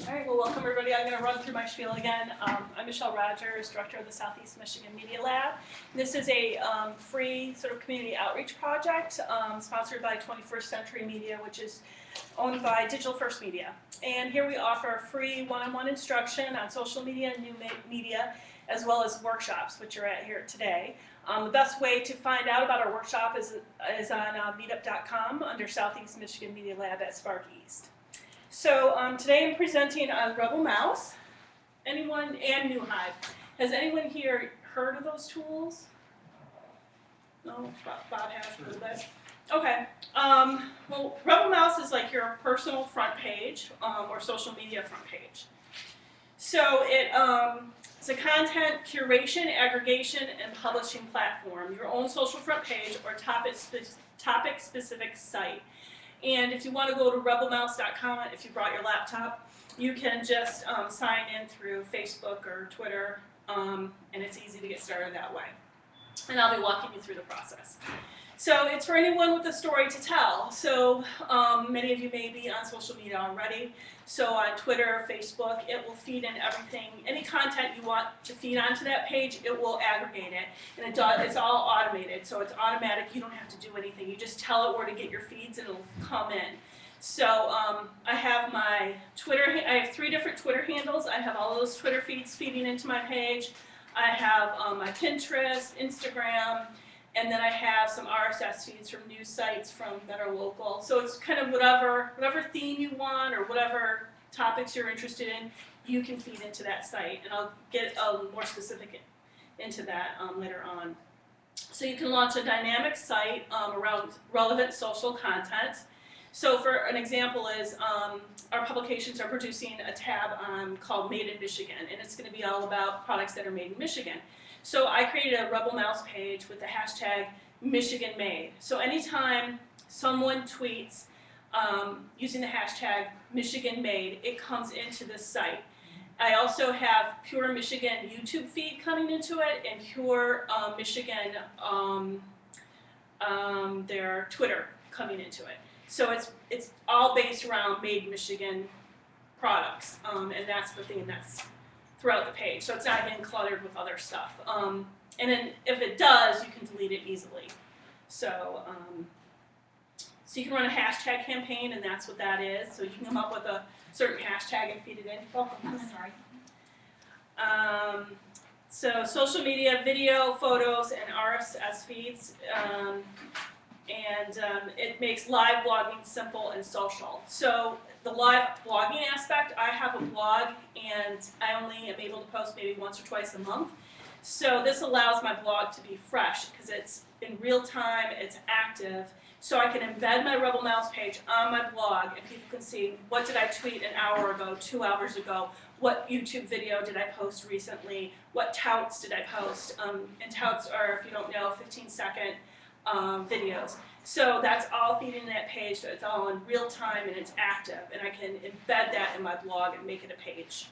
All right, well, welcome everybody. I'm going to run through my spiel again. I'm Michelle Rogers, Director of the Southeast Michigan Media Lab. This is a free sort of community outreach project sponsored by 21st Century Media, which is owned by Digital First Media. And here we offer free one-on-one instruction on social media and new media, as well as workshops, which are at here today. The best way to find out about our workshop is on meetup.com under Southeast Michigan Media Lab at Spark East. So today I'm presenting on RebelMouse. Anyone, and NewHive. Has anyone here heard of those tools? No? Bob has a little bit. Okay. Well, RebelMouse is like your personal front page or social media front page. So it's a content curation, aggregation, and publishing platform. Your own social front page or topic-specific site. And if you want to go to rebelmouse.com, if you brought your laptop, you can just sign in through Facebook or Twitter, and it's easy to get started that way. And I'll be walking you through the process. So it's for anyone with a story to tell. So many of you may be on social media already. So on Twitter, Facebook, it will feed in everything. Any content you want to feed onto that page, it will aggregate it. And it's all automated, so it's automatic. You don't have to do anything. You just tell it where to get your feeds and it'll come in. So I have my Twitter, I have 3 different Twitter handles. I have all those Twitter feeds feeding into my page. I have my Pinterest, Instagram, and then I have some RSS feeds from news sites that are local. So it's kind of whatever theme you want or whatever topics you're interested in, you can feed into that site. And I'll get more specific into that later on. So you can launch a dynamic site around relevant social content. So for an example is our publications are producing a tab called Made in Michigan, and it's going to be all about products that are made in Michigan. So I created a RebelMouse page with the hashtag MichiganMade. So anytime someone tweets using the hashtag MichiganMade, it comes into this site. I also have Pure Michigan YouTube feed coming into it, and Pure Michigan, their Twitter coming into it. So it's all based around Made in Michigan products, and that's the thing that's throughout the page, so it's not getting cluttered with other stuff. And then if it does, you can delete it easily. So, so you can run a hashtag campaign, and that's what that is. So you can come up with a certain hashtag and feed it in. Welcome. I'm sorry. So social media, video, photos, and RSS feeds. It makes live blogging simple and social. So the live blogging aspect, I have a blog and I only am able to post maybe once or twice a month. So this allows my blog to be fresh because it's in real time, it's active. So I can embed my RebelMouse page on my blog and people can see what did I tweet an hour ago, 2 hours ago, what YouTube video did I post recently, what touts did I post. And touts are, if you don't know, 15-second videos. So that's all feeding that page, so it's all in real time and it's active, and I can embed that in my blog and make it a page.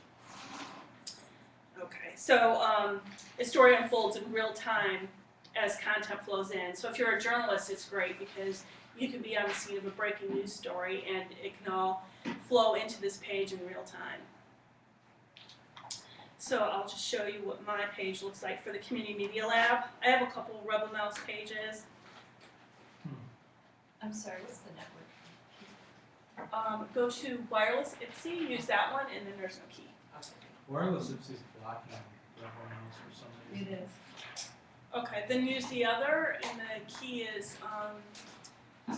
Okay, so the story unfolds in real time as content flows in. So if you're a journalist, it's great because you can be on the scene of a breaking news story and it can all flow into this page in real time. So I'll just show you what my page looks like for the Community Media Lab. I have a couple of RebelMouse pages. I'm sorry, what's the network? Go to Wireless IPSY, use that one, and then there's no key. Wireless IPSY is blocking RebelMouse for some reason. It is. Okay, then use the other, and the key is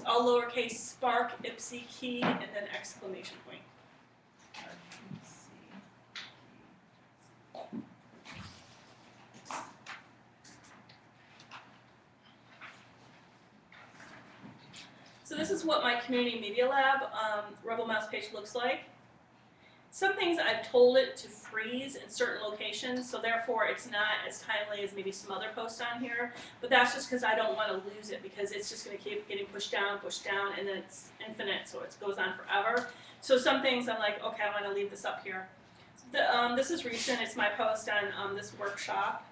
all lowercase Spark IPSY key, and then exclamation point. Let's see. So this is what my Community Media Lab RebelMouse page looks like. Some things I've told it to freeze in certain locations, so therefore it's not as timely as maybe some other posts on here, but that's just because I don't want to lose it because it's just going to keep getting pushed down, and then it's infinite, so it goes on forever. So some things I'm like, okay, I want to leave this up here. This is recent, it's my post on this workshop.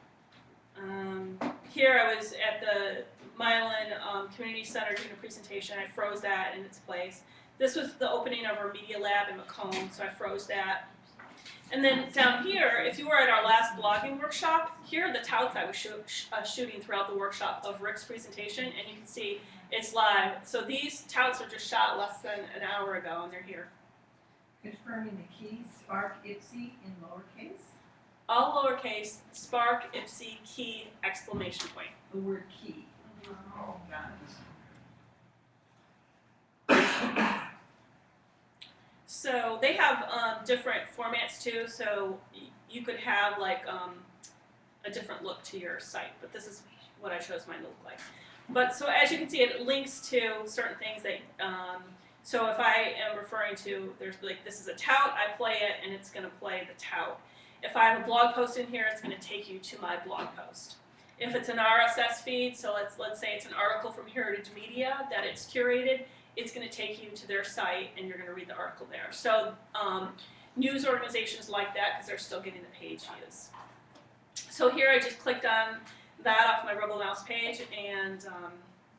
Here I was at the Milan Community Center doing a presentation. I froze that in its place. This was the opening of our media lab in Macomb, so I froze that. And then down here, if you were at our last blogging workshop, here are the touts I was shooting throughout the workshop of Rick's presentation, and you can see it's live. So these touts are just shot less than an hour ago, and they're here. Confirming the key, Spark, Ipsy in lowercase, All lowercase, spark, ipsy, key, exclamation point. the word key. Oh, got it. So they have different formats too, so you could have like a different look to your site, but this is what I chose mine to look like. But so as you can see, it links to certain things that, so if I am referring to, there's like, this is a tout, I play it, and it's gonna play the tout. If I have a blog post in here, it's gonna take you to my blog post. If it's an RSS feed, so let's say it's an article from Heritage Media that it's curated, it's going to take you to their site and you're going to read the article there. So news organizations like that because they're still getting the page views. So here I just clicked on that off my RebelMouse page, and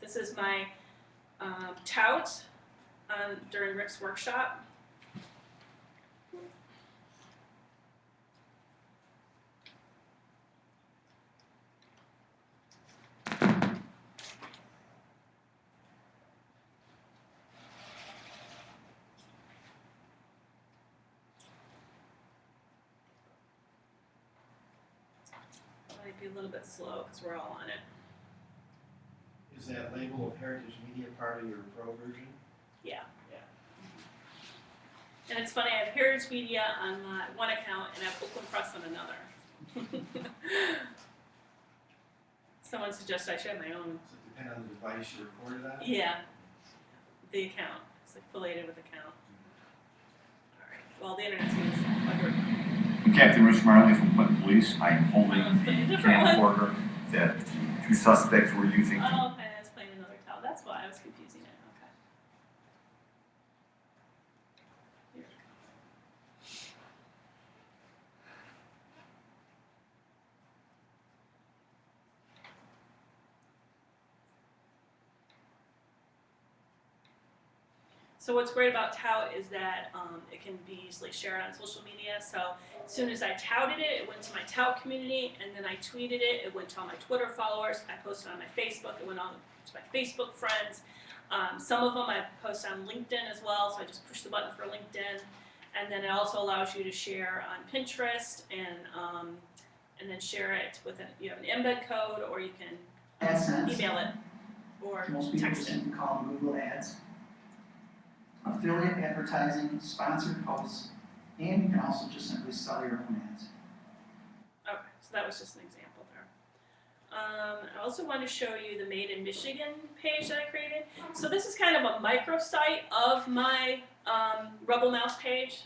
this is my tout during Rick's workshop. Might be a little bit slow because we're all on it. Is that label of Heritage Media part of your pro version? Yeah. And it's funny, I have Heritage Media on my one account and I have Oakland Press on another. Someone suggested I should have my own. Does it depend on the device you recorded on? Yeah, the account. It's affiliated with the account. All right. Well, the internet's going to Captain Rich Marley from Clinton Police. I am holding Oh, it's playing a the different one. camcorder that the two suspects were using. Oh, okay, that's playing another tile. That's why I was confusing it. Okay. Here we go. So what's great about tout is that it can be easily shared on social media. So as soon as I touted it, it went to my tout community, and then I tweeted it. It went to all my Twitter followers. I posted on my Facebook. It went on to my Facebook friends. Some of them I post on LinkedIn as well. So I just push the button for LinkedIn, and then it also allows you to share on Pinterest and then share it with you have an embed code, or you can AdSense. email it or Most people text it. seem to call them Google Ads. Affiliate advertising, sponsored posts, and you can also just simply sell your own ads. Okay, so that was just an example there. I also want to show you the Made in Michigan page that I created. So this is kind of a microsite of my RebelMouse page.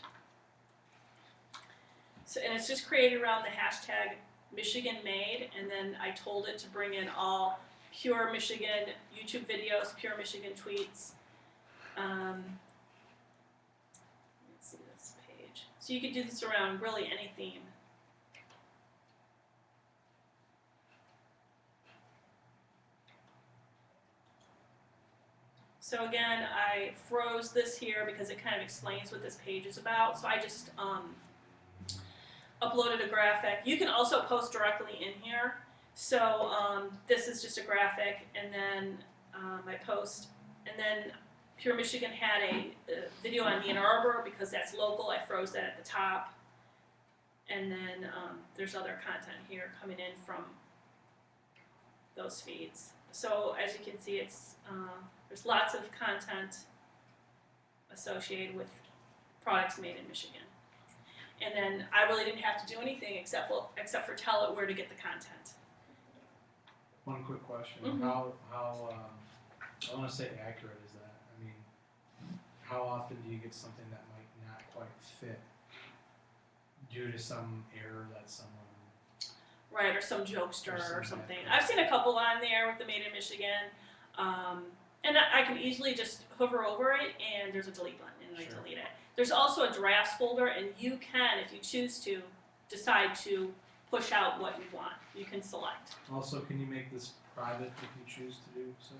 So, and it's just created around the hashtag Michigan Made, and then I told it to bring in all pure Michigan YouTube videos, pure Michigan tweets. Let's see this page. So you could do this around really any theme. So again, I froze this here because it kind of explains what this page is about. So I just uploaded a graphic. You can also post directly in here. So this is just a graphic, and then I post, and then Pure Michigan had a video on Ann Arbor because that's local. I froze that at the top. And then there's other content here coming in from those feeds. So as you can see, it's there's lots of content associated with products made in Michigan. And then I really didn't have to do anything except for tell it where to get the content. One quick question, Mhm. how I want to say accurate is that? I mean, how often do you get something that might not quite fit due to some error that someone, Right, or some jokester or Or something. something. I've seen a couple on there with the Made in Michigan. And I can easily just hover over it, and there's a delete button, and I Sure. delete it. There's also a drafts folder, and you can, if you choose to, decide to push out what you want. You can select. also can you make this private if you choose to do so?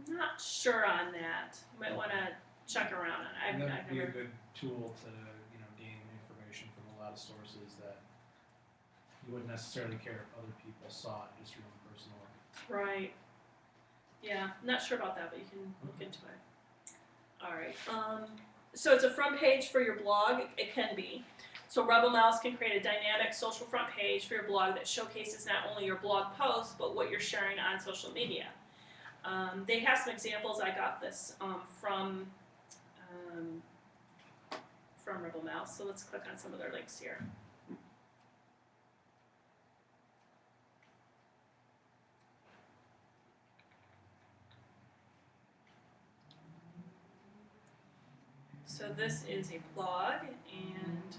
I'm not sure on that. You might want to check around on it. And I've that'd be a never. good tool to, gain information from a lot of sources that you wouldn't necessarily care if other people saw it, just your own personal. Right. Yeah, I'm not sure about that, but you can look into it. All right. So it's a front page for your blog. It can be. So RebelMouse can create a dynamic social front page for your blog that showcases not only your blog posts, but what you're sharing on social media. They have some examples. I got this from RebelMouse. So let's click on some of their links here. So this is a blog, and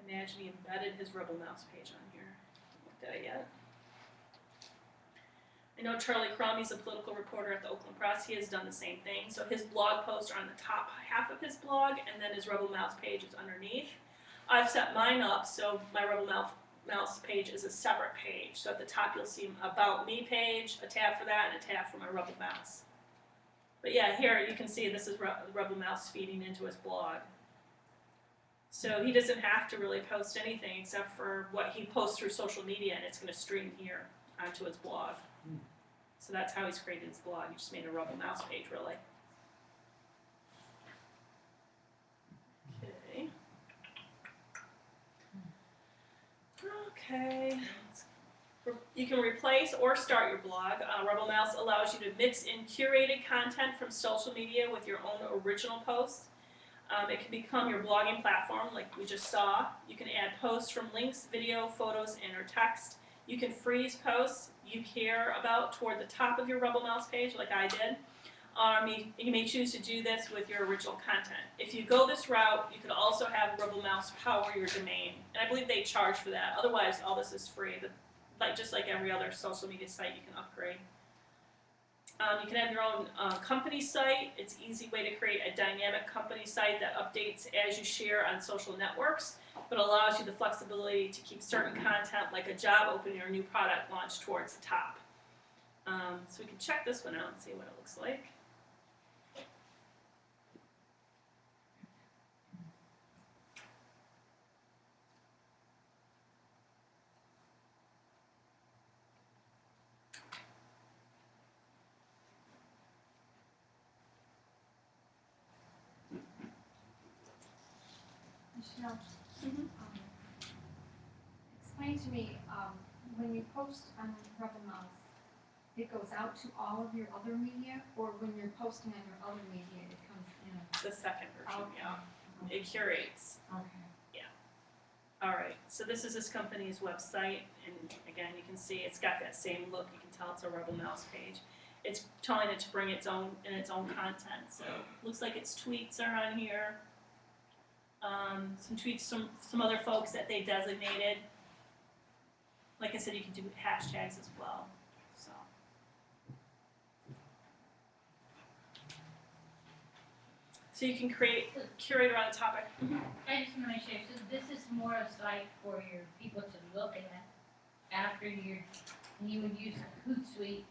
imagine he embedded his RebelMouse page on here. Haven't looked at it yet. I know Charlie Crumb, he's a political reporter at the Oakland Press. He has done the same thing. So his blog posts are on the top half of his blog, and then his RebelMouse page is underneath. I've set mine up so my RebelMouse page is a separate page. So at the top you'll see About Me page, a tab for that, and a tab for my RebelMouse. But yeah, here you can see this is RebelMouse feeding into his blog. So he doesn't have to really post anything except for what he posts through social media, and it's going to stream here onto his blog. So that's how he's created his blog. He just made a RebelMouse page, really. Okay. Okay. You can replace or start your blog. RebelMouse allows you to mix in curated content from social media with your own original posts. It can become your blogging platform, like we just saw. You can add posts from links, video, photos, and or text. You can freeze posts you care about toward the top of your RebelMouse page, like I did. You may choose to do this with your original content. If you go this route, you could also have RebelMouse power your domain. And I believe they charge for that. Otherwise, all this is free. Just like every other social media site, you can upgrade. You can have your own company site. It's an easy way to create a dynamic company site that updates as you share on social networks, but allows you the flexibility to keep certain content like a job opening or a new product launch towards the top. So we can check this one out and see what it looks like. Michelle, explain to me, when you post on RebelMouse, it goes out to all of your other media, or when you're posting on your other media, it comes in? The second version, Okay. yeah. It curates. Okay. All right, so this is this company's website, and again, you can see it's got that same look. You can tell it's a RebelMouse page. It's telling it to bring its own content. So looks like its tweets are on here. Some tweets from some other folks that they designated. Like I said, you can do hashtags as well. So you can curate around the topic. I just want to make sure, so this is more a site for your people to look at after you would use Hootsuite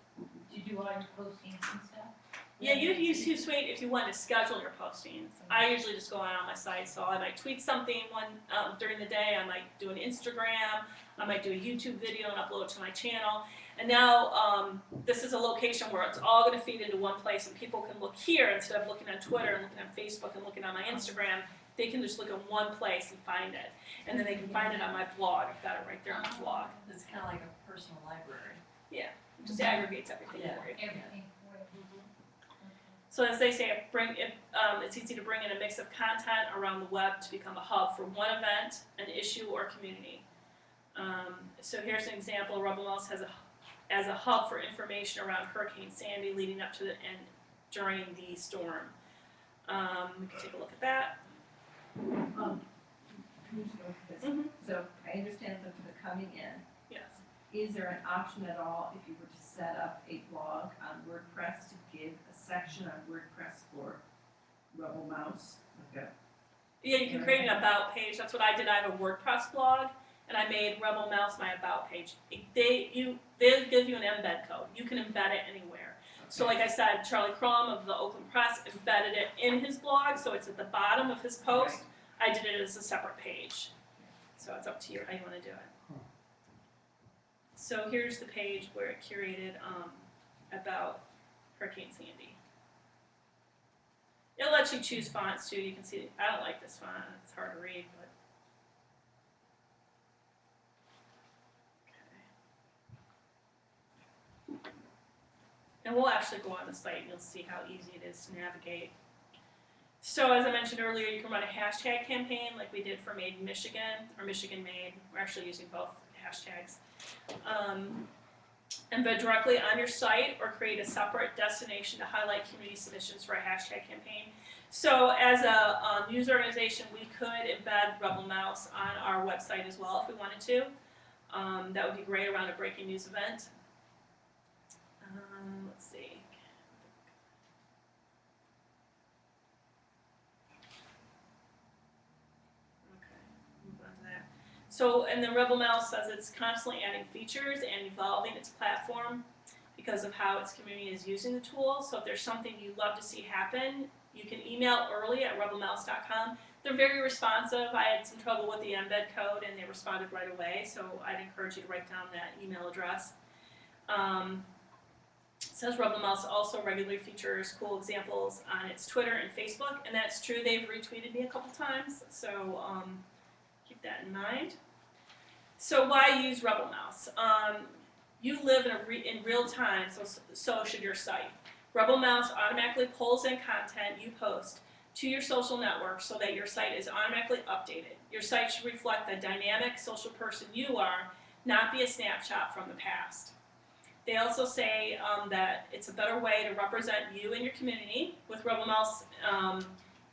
to do all your postings and stuff? Yeah, you'd use Hootsuite if you wanted to schedule your postings. I usually just go on my site, so I might tweet something during the day, I might do an Instagram, I might do a YouTube video and upload it to my channel. And now this is a location where it's all going to feed into one place, and people can look here instead of looking on Twitter and looking on Facebook and looking on my Instagram. They can just look in one place and find it, and then they can find it on my blog. I've got it right there on my blog. It's kind of like a personal library. Yeah, it just aggregates everything for you. Everything for you. So as they say, it's easy to bring in a mix of content around the web to become a hub for one event, an issue, or community. So here's an example. RebelMouse has as a hub for information around Hurricane Sandy leading up to the end during the storm. We can take a look at that. Can you just go through this? Mm-hmm. So I understand that for the coming in, Yes. is there an option at all if you were to set up a blog on WordPress to give a section on WordPress for RebelMouse? Okay. Yeah, you can create an about page. That's what I did. I have a WordPress blog, and I made RebelMouse my about page. They'll give you an embed code. You can embed it anywhere. So like I said, Charlie Crum of the Oakland Press embedded it in his blog, so it's at the bottom of his post. I did it as a separate page. So it's up to you how you want to do it. So here's the page where it curated about Hurricane Sandy. It'll let you choose fonts too. You can see, I don't like this font, it's hard to read, but. Okay. And we'll actually go on the site and you'll see how easy it is to navigate. So as I mentioned earlier, you can run a hashtag campaign like we did for Made in Michigan, or Michigan Made. We're actually using both hashtags. Embed directly on your site or create a separate destination to highlight community submissions for a hashtag campaign. So as a news organization, we could embed RebelMouse on our website as well if we wanted to. That would be great around a breaking news event. Let's see. So, and then RebelMouse says it's constantly adding features and evolving its platform because of how its community is using the tool. So if there's something you'd love to see happen, you can email early at rebelmouse.com. They're very responsive. I had some trouble with the embed code and they responded right away, so I'd encourage you to write down that email address. It says RebelMouse also regularly features cool examples on its Twitter and Facebook, and that's true. They've retweeted me a couple times, so keep that in mind. So why use RebelMouse? You live in real time, so should your site. RebelMouse automatically pulls in content you post to your social network so that your site is automatically updated. Your site should reflect the dynamic social person you are, not be a snapshot from the past. They also say that it's a better way to represent you and your community. With RebelMouse,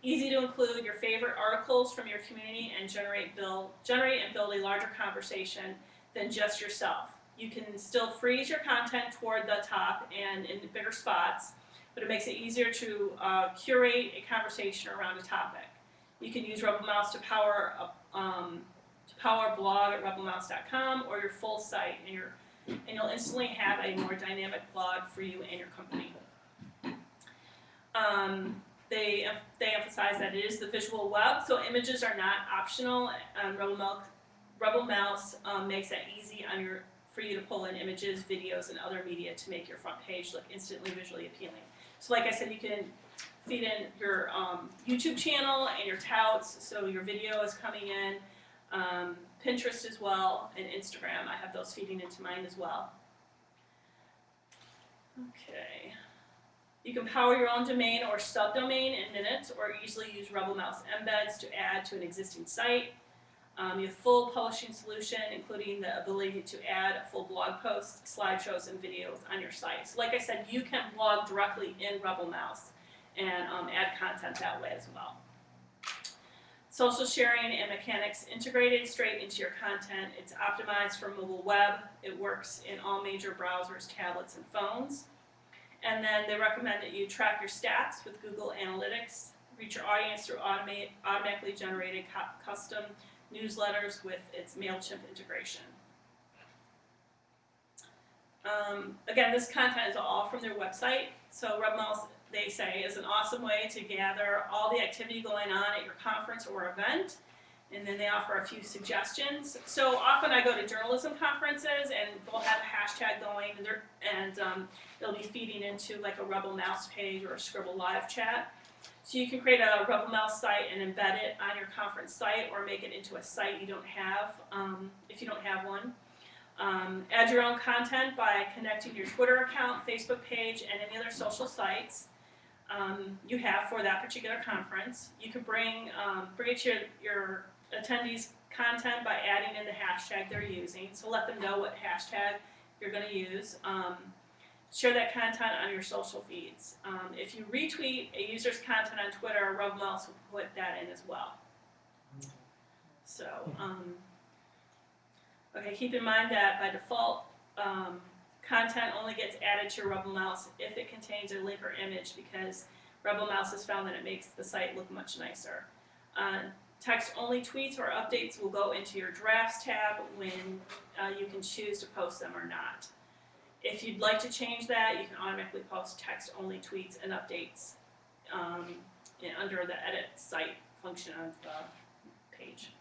easy to include your favorite articles from your community and generate and build a larger conversation than just yourself. You can still freeze your content toward the top and in bigger spots, but it makes it easier to curate a conversation around a topic. You can use RebelMouse to power a blog at rebelmouse.com or your full site, and you'll instantly have a more dynamic blog for you and your company. They emphasize that it is the visual web, so images are not optional. RebelMouse makes that easy for you to pull in images, videos, and other media to make your front page look instantly visually appealing. So like I said, you can feed in your YouTube channel and your touts, so your video is coming in, Pinterest as well, and Instagram. I have those feeding into mine as well. Okay. You can power your own domain or subdomain in minutes, or easily use RebelMouse embeds to add to an existing site. You have full publishing solution, including the ability to add full blog posts, slideshows, and videos on your site. So like I said, you can blog directly in RebelMouse and add content that way as well. Social sharing and mechanics integrated straight into your content. It's optimized for mobile web. It works in all major browsers, tablets, and phones. And then they recommend that you track your stats with Google Analytics, reach your audience through automatically generated custom newsletters with its MailChimp integration. Again, this content is all from their website. So RebelMouse, they say, is an awesome way to gather all the activity going on at your conference or event. And then they offer a few suggestions. So often I go to journalism conferences and they'll have a hashtag going and they'll be feeding into like a RebelMouse page or a Scribble Live chat. So you can create a RebelMouse site and embed it on your conference site or make it into a site you don't have if you don't have one. Add your own content by connecting your Twitter account, Facebook page, and any other social sites you have for that particular conference. You can bring it to your attendees' content by adding in the hashtag they're using. So let them know what hashtag you're going to use. Share that content on your social feeds. If you retweet a user's content on Twitter, RebelMouse will put that in as well. So, okay, keep in mind that by default, content only gets added to your RebelMouse if it contains a link or image, because RebelMouse has found that it makes the site look much nicer. Text-only tweets or updates will go into your drafts tab when you can choose to post them or not. If you'd like to change that, you can automatically post text-only tweets and updates under the edit site function of the page.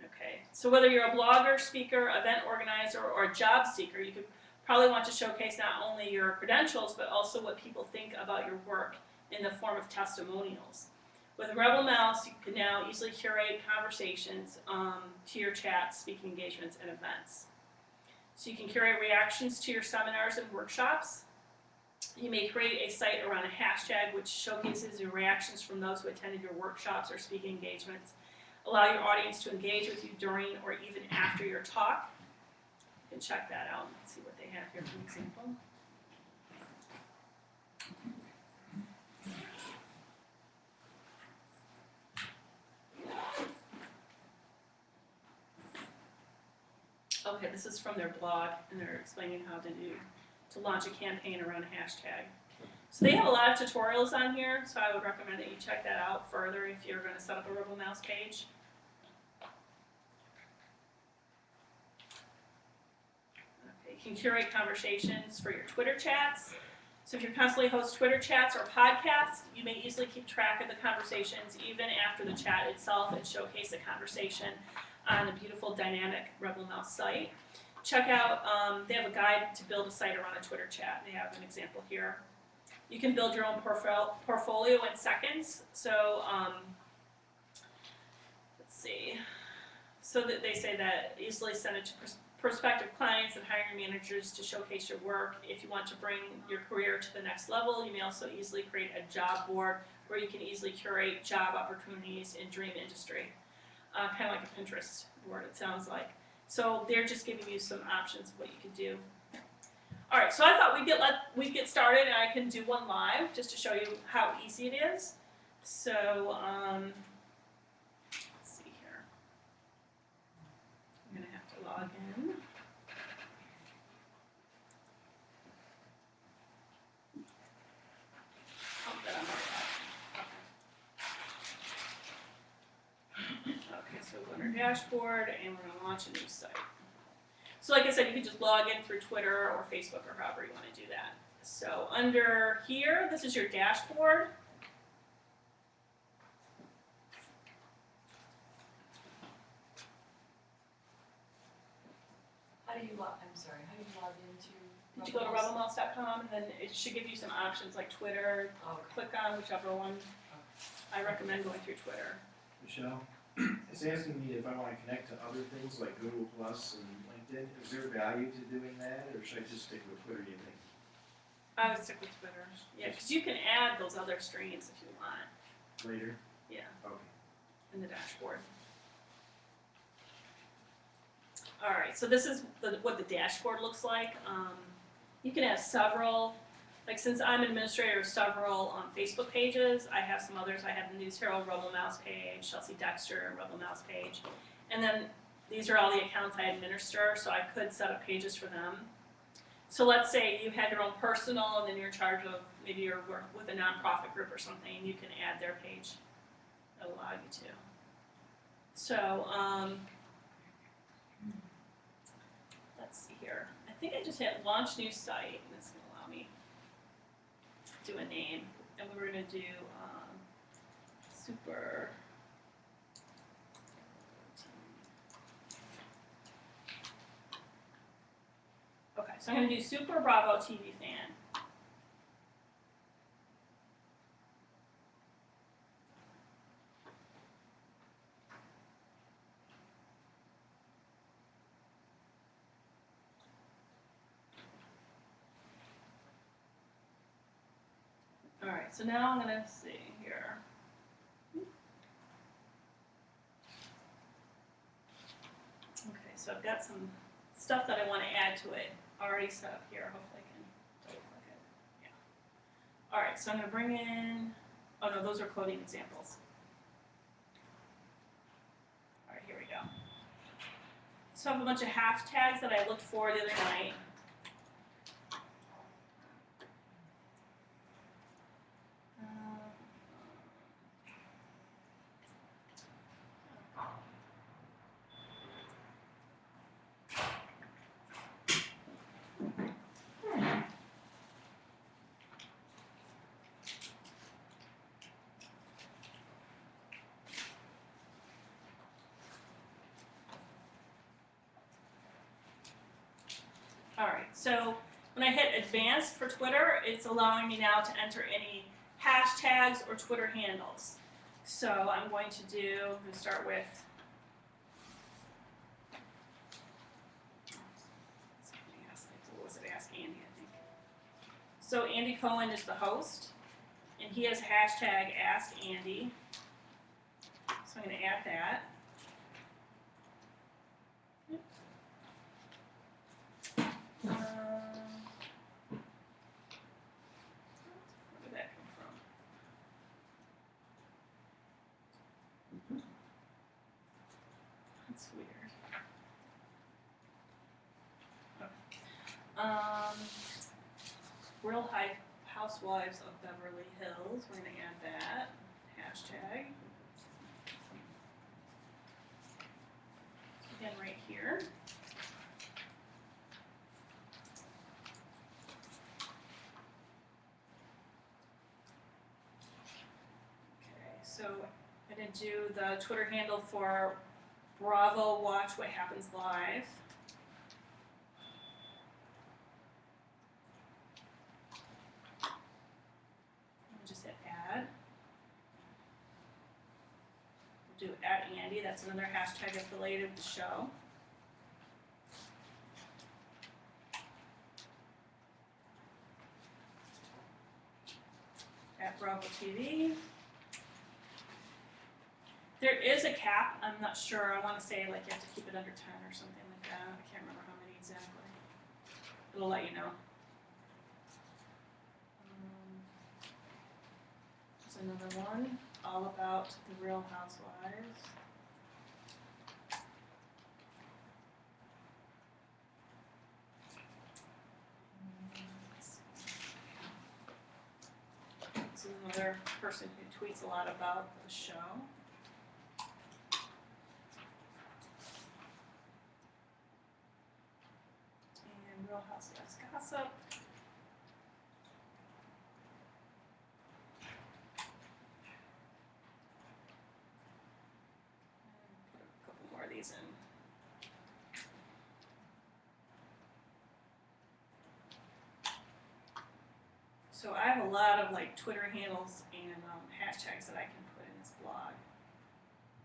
Okay, so whether you're a blogger, speaker, event organizer, or a job seeker, you could probably want to showcase not only your credentials, but also what people think about your work in the form of testimonials. With RebelMouse, you can now easily curate conversations to your chats, speaking engagements, and events. So you can curate reactions to your seminars and workshops. You may create a site around a hashtag which showcases your reactions from those who attended your workshops or speaking engagements. Allow your audience to engage with you during or even after your talk. You can check that out and see what they have here for example. Okay, this is from their blog, and they're explaining how to launch a campaign around a hashtag. So they have a lot of tutorials on here, so I would recommend that you check that out further if you're going to set up a RebelMouse page. Okay, you can curate conversations for your Twitter chats. So if you constantly host Twitter chats or podcasts, you may easily keep track of the conversations even after the chat itself and showcase the conversation on the beautiful dynamic RebelMouse site. Check out, they have a guide to build a site around a Twitter chat. They have an example here. You can build your own portfolio in seconds. So let's see. So that they say that easily send it to prospective clients and hiring managers to showcase your work. If you want to bring your career to the next level, you may also easily create a job board where you can easily curate job opportunities in dream industry. Kind of like a Pinterest board, it sounds like. So they're just giving you some options of what you can do. All right, so I thought we'd get started, and I can do one live just to show you how easy it is. So let's see here. I'm gonna have to log in. Oh, but I'm already logged in. Okay, so we're on our dashboard, and we're gonna launch a new site. So like I said, you can just log in through Twitter or Facebook or however you want to do that. So under here, this is your dashboard. How do you log into? Did you go to rebelmouse.com, and then it should give you some options like Twitter. Oh, Click on whichever one. I recommend going through Twitter. Michelle, it's asking me if I want to connect to other things like Google Plus and LinkedIn. Is there value to doing that, or should I just stick with Twitter, you think? I would stick with Twitter. Yeah, because you can add those other streams if you want. Later? Yeah, Okay. in the dashboard. All right, so this is what the dashboard looks like. You can have several, like since I'm an administrator of several Facebook pages, I have some others. I have the News Herald RebelMouse page, Chelsea Dexter RebelMouse page, and then these are all the accounts I administer, so I could set up pages for them. So let's say you have your own personal, and then you're in charge of, maybe you're with a nonprofit group or something, you can add their page. It'll allow you to. So, let's see here. I think I just hit launch new site, and it's gonna allow me to do a name. And we were gonna do super. Okay, so I'm going to do Super Bravo TV fan. All right, so now I'm going to see here. Okay, so I've got some stuff that I want to add to it already set up here. Hopefully I can double click it. Yeah. All right, so I'm going to bring in, oh no, those are coding examples. All right, here we go. So I have a bunch of hashtags that I looked for the other night. So when I hit advanced for Twitter, it's allowing me now to enter any hashtags or Twitter handles. So I'm going to start with, what was it, Ask Andy, I think. So Andy Cohen is the host, and he has hashtag Ask Andy. So I'm going to add that. Where did that come from? That's weird. Okay. Real Housewives of Beverly Hills. We're going to add that hashtag. Again, right here. So I'm going to do the Twitter handle for Bravo Watch What Happens Live. Just hit add. We'll do @Andy, that's another hashtag affiliated with the show. @Bravo TV. There is a cap, I'm not sure, I want to say like you have to keep it under 10 or something like that, I can't remember how many exactly. It'll let you know. There's another one, all about the Real Housewives. This is another person who tweets a lot about the show. Real Housewives Gossip. Put a couple more of these in. So I have a lot of like Twitter handles and hashtags that I can put in this blog,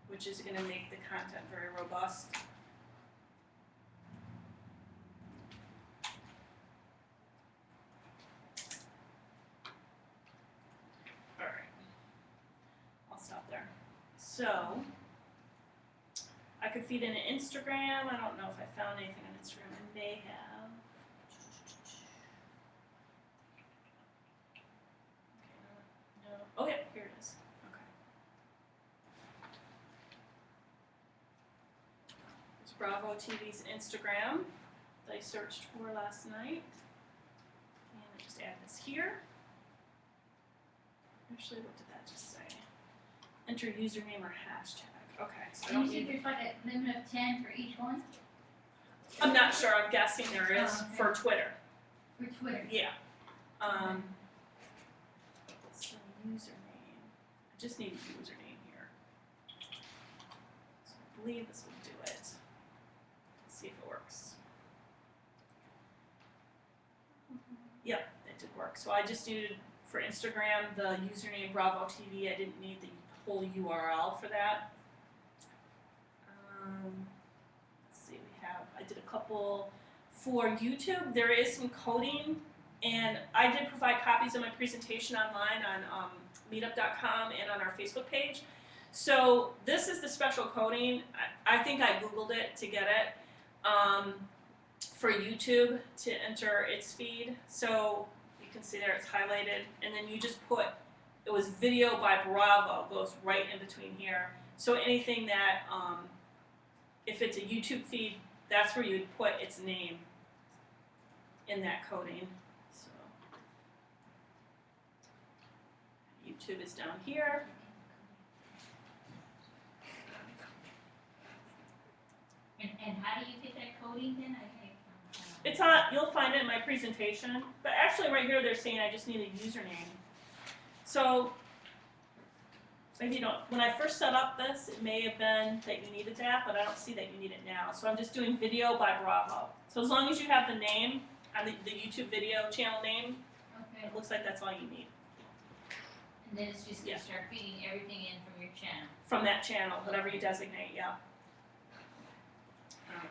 which is going to make the content very robust. So, I could feed in an Instagram. I don't know if I found anything on Instagram. I may have. Okay, no. Oh yeah, here it is. Okay. It's Bravo TV's Instagram that I searched for last night. And I just add this here. Actually, what did that just say? Enter username or hashtag. Okay, so I And don't you said need. there's like a limit of 10 for each one? I'm not sure. I'm guessing there is Oh, okay. for Twitter. For Twitter? Yeah. So username. I just need a username here. So I believe this will do it. Let's see if it works. Yep, it did work. So I just needed for Instagram the username Bravo TV. I didn't need the whole URL for that. Let's see, I did a couple for YouTube. There is some coding, and I did provide copies of my presentation online on meetup.com and on our Facebook page. So this is the special coding. I think I Googled it to get it for YouTube to enter its feed. So you can see there it's highlighted, and then you just put, it was video by Bravo, goes right in between here. So anything that, if it's a YouTube feed, that's where you'd put its name in that coding. So YouTube is down here. And how do you get that coding then? It's on, you'll find it in my presentation, but actually right here they're saying I just need a username. So, maybe you don't, when I first set up this, it may have been that you needed that, but I don't see that you need it now. So I'm just doing video by Bravo. So as long as you have the name on the YouTube video channel name, Okay, it looks like that's all you need and then it's just Yeah. gonna start feeding everything in from your channel. from that channel, whatever you designate, yeah. Okay.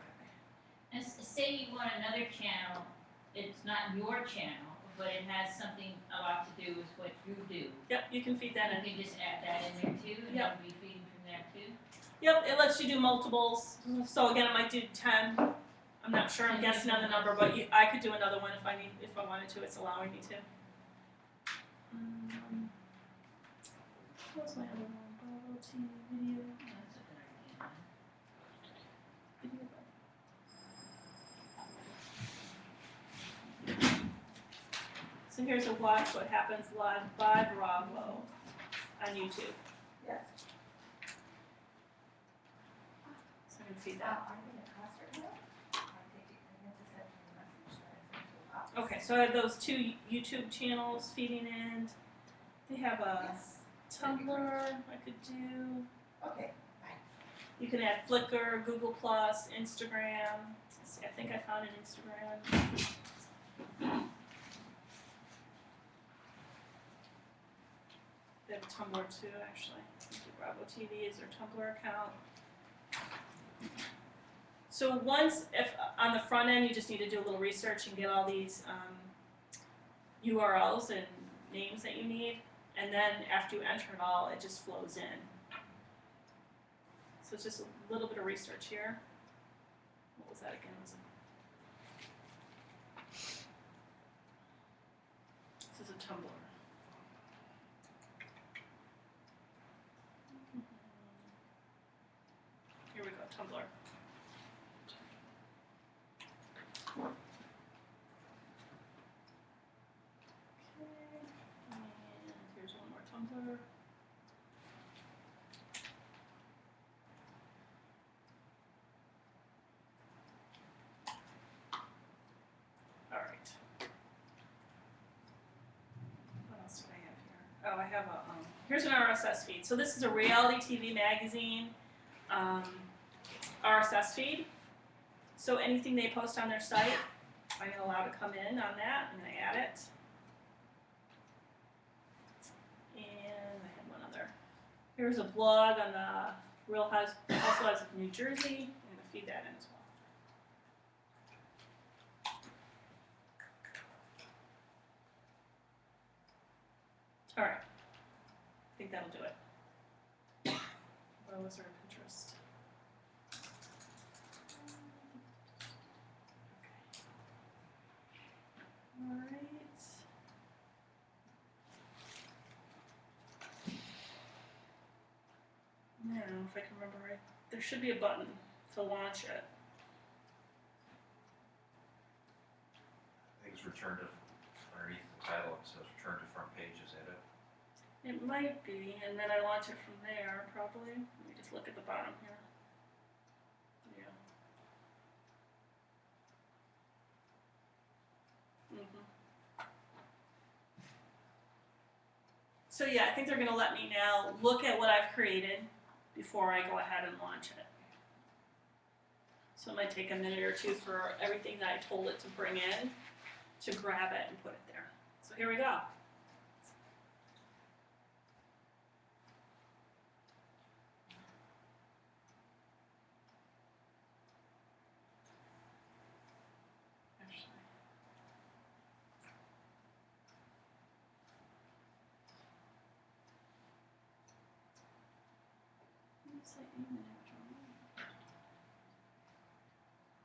And say you want another channel, it's not your channel, but it has something a lot to do with what you do. Yep, you can feed that in. You can just add that in there too, and Yep. it'll be feeding from there too. Yep, it lets you do multiples. So again, it might do 10. I'm not sure. I'm guessing on the number, but I could do another one if I wanted to. It's allowing me to. What was my other one? Bravo TV video. That's a good idea. Video. So here's a watch what happens live by Bravo on YouTube. Yes. So I'm gonna feed that. Are they a cost right now? I think I meant to send you a message that I sent you. Okay, so I have those 2 YouTube channels feeding in. They have a Yes. Tumblr I could do. Okay. You can add Flickr, Google Plus, Instagram. Let's see, I think I found an Instagram. They have a Tumblr too, actually. Bravo TV is their Tumblr account. So once, if on the front end, you just need to do a little research and get all these URLs and names that you need, and then after you enter it all, it just flows in. So it's just a little bit of research here. What was that again? This is a Tumblr. Here we go, Tumblr. Okay, and here's one more Tumblr. All right. What else do I have here? Oh, I have a, here's an RSS feed. So this is a reality TV magazine RSS feed. So anything they post on their site, I'm gonna allow to come in on that. I'm gonna add it. And I had one other. Here's a blog on the Real Housewives of New Jersey. I'm gonna feed that in as well. All right. I think that'll do it. What was our Pinterest? All right. Now, if I can remember right, there should be a button to launch it. I think it's return to, underneath the title, it says return to front page, is that it? It might be, and then I launch it from there, probably. Let me just look at the bottom here. Yeah. So yeah, I think they're gonna let me now look at what I've created before I go ahead and launch it. So it might take a minute or two for everything that I told it to bring in to grab it and put it there. So here we go.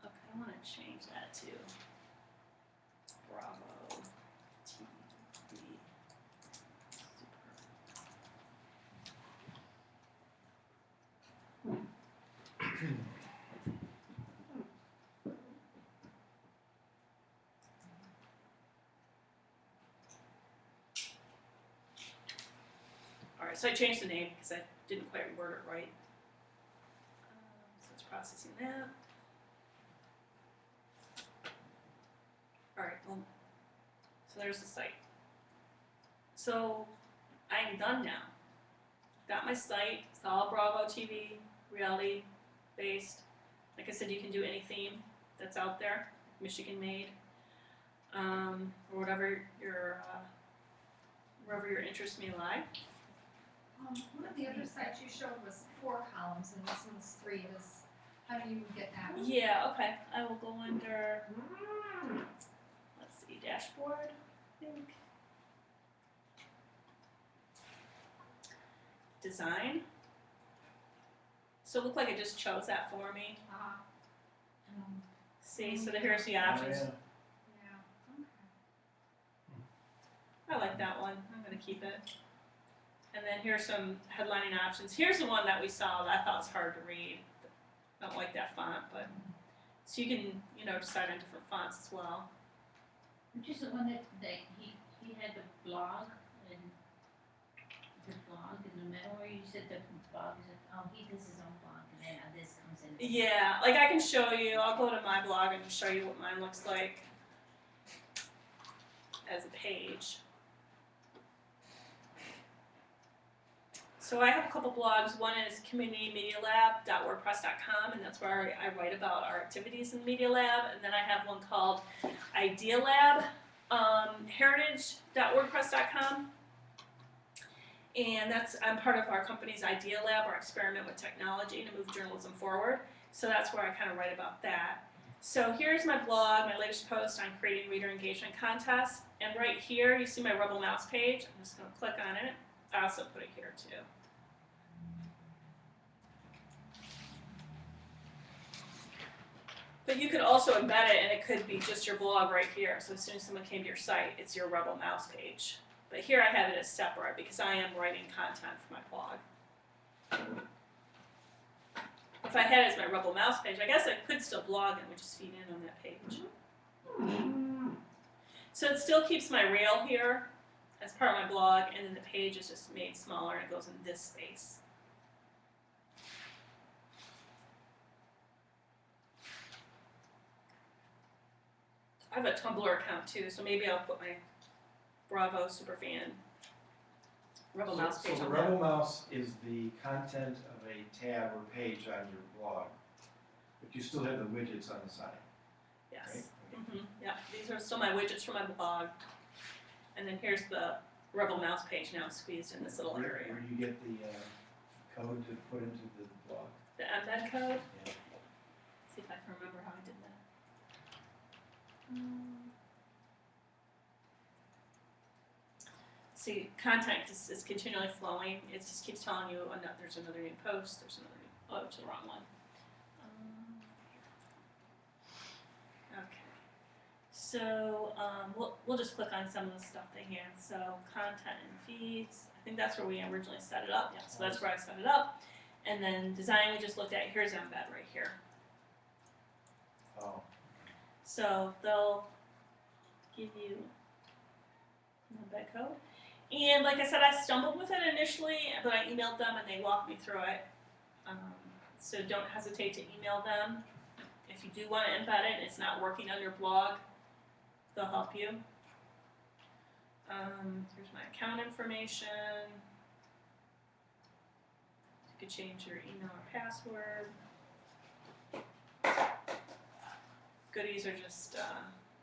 Okay, I want to change that to Bravo TV. All right, so I changed the name because I didn't quite word it right. So it's processing that. All right, well, so there's the site. So I'm done now. Got my site. It's all Bravo TV, reality based. Like I said, you can do any theme that's out there, Michigan made. or whatever your wherever your interests may lie. One of the other sites you showed was 4 columns, and this one's 3. How do you get that one? Yeah, okay. I will go under, let's see, dashboard, I think. Design. So it looked like it just chose that for me. See, so here's the options. Oh, Yeah, okay. I like that one. I'm gonna keep it. And then here's some headlining options. Here's the one that we saw that I thought was hard to read. I don't like that font, but so you can, decide on different fonts as well. Which is the one that he had the blog and the blog in the middle, where you said the blog is, he does his own blog and then this comes in. Yeah, like I can show you. I'll go to my blog and show you what mine looks like as a page. So I have a couple blogs. One is communitymedialab.wordpress.com, and that's where I write about our activities in the Media Lab. And then I have one called Idea Lab, heritage.wordpress.com. And I'm part of our company's Idea Lab, our experiment with technology to move journalism forward. So that's where I kind of write about that. So here's my blog, my latest post on creating reader engagement contests. And right here, you see my RebelMouse page. I'm just going to click on it. I also put it here too. But you could also embed it, and it could be just your blog right here. So as soon as someone came to your site, it's your RebelMouse page. But here I have it as separate because I am writing content for my blog. If I had it as my RebelMouse page, I guess I could still blog and would just feed in on that page. So it still keeps my rail here as part of my blog, and then the page is just made smaller and it goes in this space. I have a Tumblr account too, so maybe I'll put my Bravo Superfan RebelMouse page So the on that. RebelMouse is the content of a tab or page on your blog, but you still have the widgets on the side, Yes. right? Yeah, these are still my widgets for my blog. And then here's the RebelMouse page now squeezed in this little area. Where do you get the code to put into the blog? The embed code. Yeah. Let's see if I can remember how I did that. See, content is continually flowing. It just keeps telling you there's another new post, there's another new, oh, it's the wrong one. Okay. So we'll just click on some of the stuff they have. So content and feeds. I think that's where we originally set it up. Yeah, so that's where I set it up. And then design we just looked at. Here's embed right here. Oh. So they'll give you an embed code. And like I said, I stumbled with it initially, but I emailed them and they walked me through it. So don't hesitate to email them. If you do want to embed it and it's not working on your blog, they'll help you. Here's my account information. You could change your email or password. Goodies are just,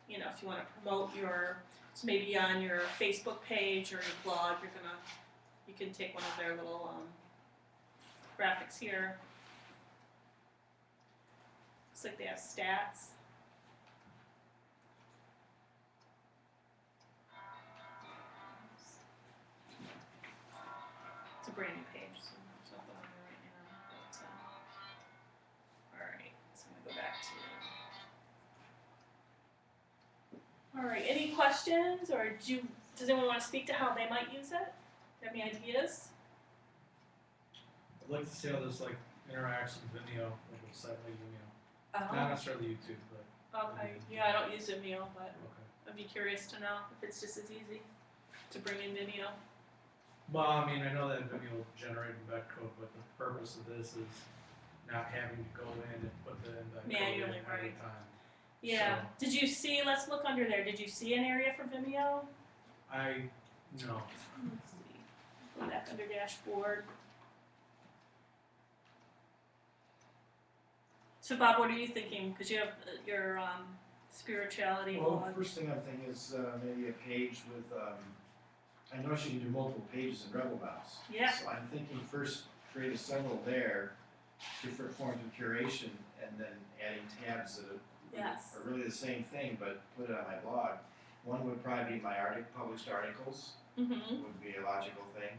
if you want to promote so maybe on your Facebook page or your blog, you can take one of their little graphics here. Looks like they have stats. It's a brand new page, so there's nothing on there right now. But, all right, so I'm gonna go back to. All right, any questions, or does anyone want to speak to how they might use it? Do you have any ideas? I'd like to see how this interacts with Vimeo, like a site like Vimeo. Not necessarily YouTube, but Okay, yeah, I don't use Vimeo, but okay. I'd be curious to know if it's just as easy to bring in Vimeo. Well, I mean, I know that Vimeo will generate embed code, but the purpose of this is not having to go in and put the embed code in Manually, every right. time. Yeah. So- Did you see? Let's look under there. Did you see an area for Vimeo? No. Let's see. Go back under dashboard. So Bob, what are you thinking? Because you have your spirituality Well, blog. first thing I'm thinking is, maybe a page with, I noticed you can do multiple pages in RebelMouse. Yeah. So I'm thinking first create a several there, different forms of curation, and then adding tabs that Yes. are really the same thing, but put it on my blog. One would probably be my published articles, Mm-hmm. would be a logical thing.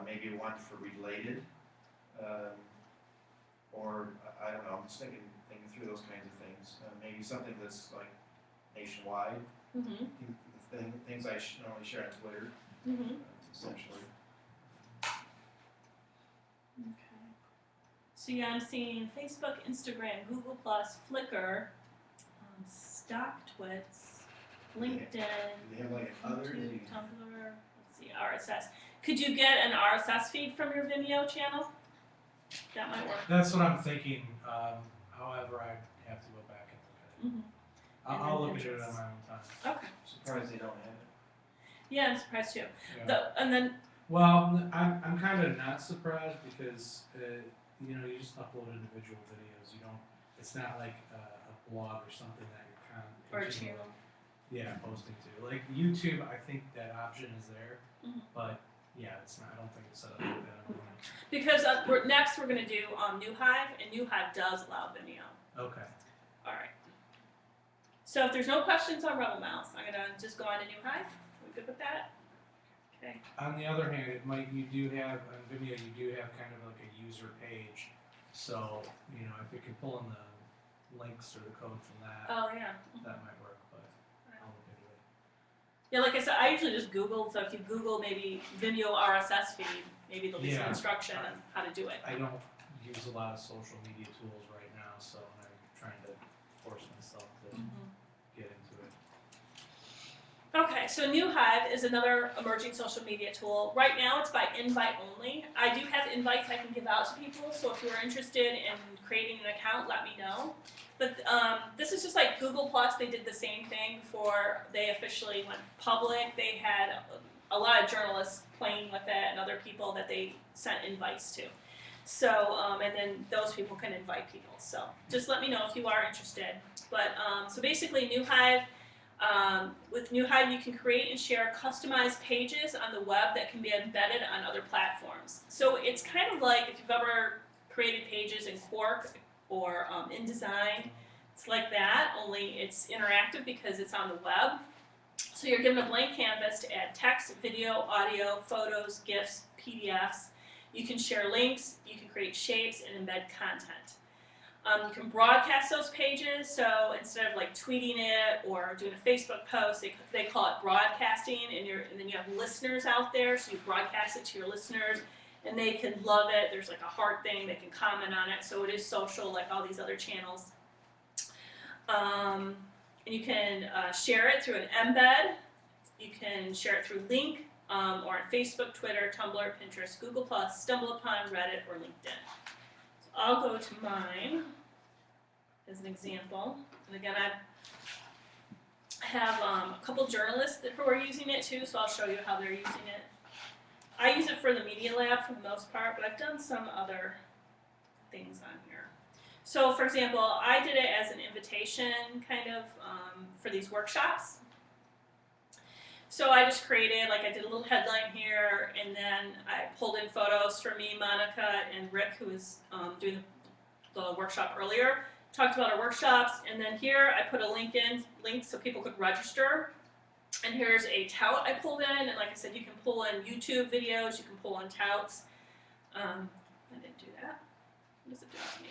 Maybe one for related, or I don't know, I'm just thinking through those kinds of things. Maybe something that's like nationwide, Mm-hmm. things I normally share on Twitter, Mm-hmm. essentially. Okay. So yeah, I'm seeing Facebook, Instagram, Google Flickr, StockTwits, LinkedIn, Do they have like an other? YouTube, Tumblr. Let's see, RSS. Could you get an RSS feed from your Vimeo channel? That might work. That's what I'm thinking. However, I have to go back and look at it. Mm-hmm. I'll look into it on my own time. Okay. Surprised they don't have it. Yeah, I'm surprised too. Yeah. And then Well, I'm kind of not surprised because you know, you just upload individual videos. You don't. It's not like a blog or something that you're or a continually, channel. yeah, posting to. Like YouTube, I think that option is there, Mhm. but yeah, it's not. I don't think it's set up like that. Because next we're going to do NewHive, and NewHive does allow Vimeo. Okay. All right. So if there's no questions on RebelMouse, I'm going to just go on to NewHive. Are we good with that? Okay. On the other hand, you do have on Vimeo, you do have kind of like a user page, so you know if you can pull in the links or the code from that, Oh, yeah. that might work. But I'll look into it. Yeah, like I said, I usually just Google. So if you Google maybe Vimeo RSS feed, maybe there'll be some Yeah. instruction on how to do it. I don't use a lot of social media tools right now, so I'm trying to force myself to get into it. Okay, so NewHive is another emerging social media tool. Right now it's by invite only. I do have invites I can give out to people, so if you're interested in creating an account, let me know. But this is just like Google Plus. They did the same thing before they officially went public. They had a lot of journalists playing with it and other people that they sent invites to. So, and then those people can invite people. So just let me know if you are interested. But so basically NewHive, with NewHive you can create and share customized pages on the web that can be embedded on other platforms. So it's kind of like if you've ever created pages in Quark or InDesign, it's like that, only it's interactive because it's on the web. So you're given a blank canvas to add text, video, audio, photos, GIFs, PDFs. You can share links, you can create shapes, and embed content. You can broadcast those pages, so instead of like tweeting it or doing a Facebook post, they call it broadcasting, and then you have listeners out there, so you broadcast it to your listeners, and they can love it. There's like a heart thing, they can comment on it, so it is social like all these other channels. And you can share it through an embed, you can share it through link, or on Facebook, Twitter, Tumblr, Pinterest, Google+, StumbleUpon, Reddit, or LinkedIn. So I'll go to mine as an example. And again, I have a couple journalists who are using it too, so I'll show you how they're using it. I use it for the Media Lab for the most part, but I've done some other things on here. So for example, I did it as an invitation kind of for these workshops. So I just created, like I did a little headline here, and then I pulled in photos from me, Monica, and Rick, who was doing the workshop earlier. Talked about our workshops, and then here I put a link so people could register. And here's a tout I pulled in, and like I said, you can pull in YouTube videos, you can pull in touts. I didn't do that. What does it do to me?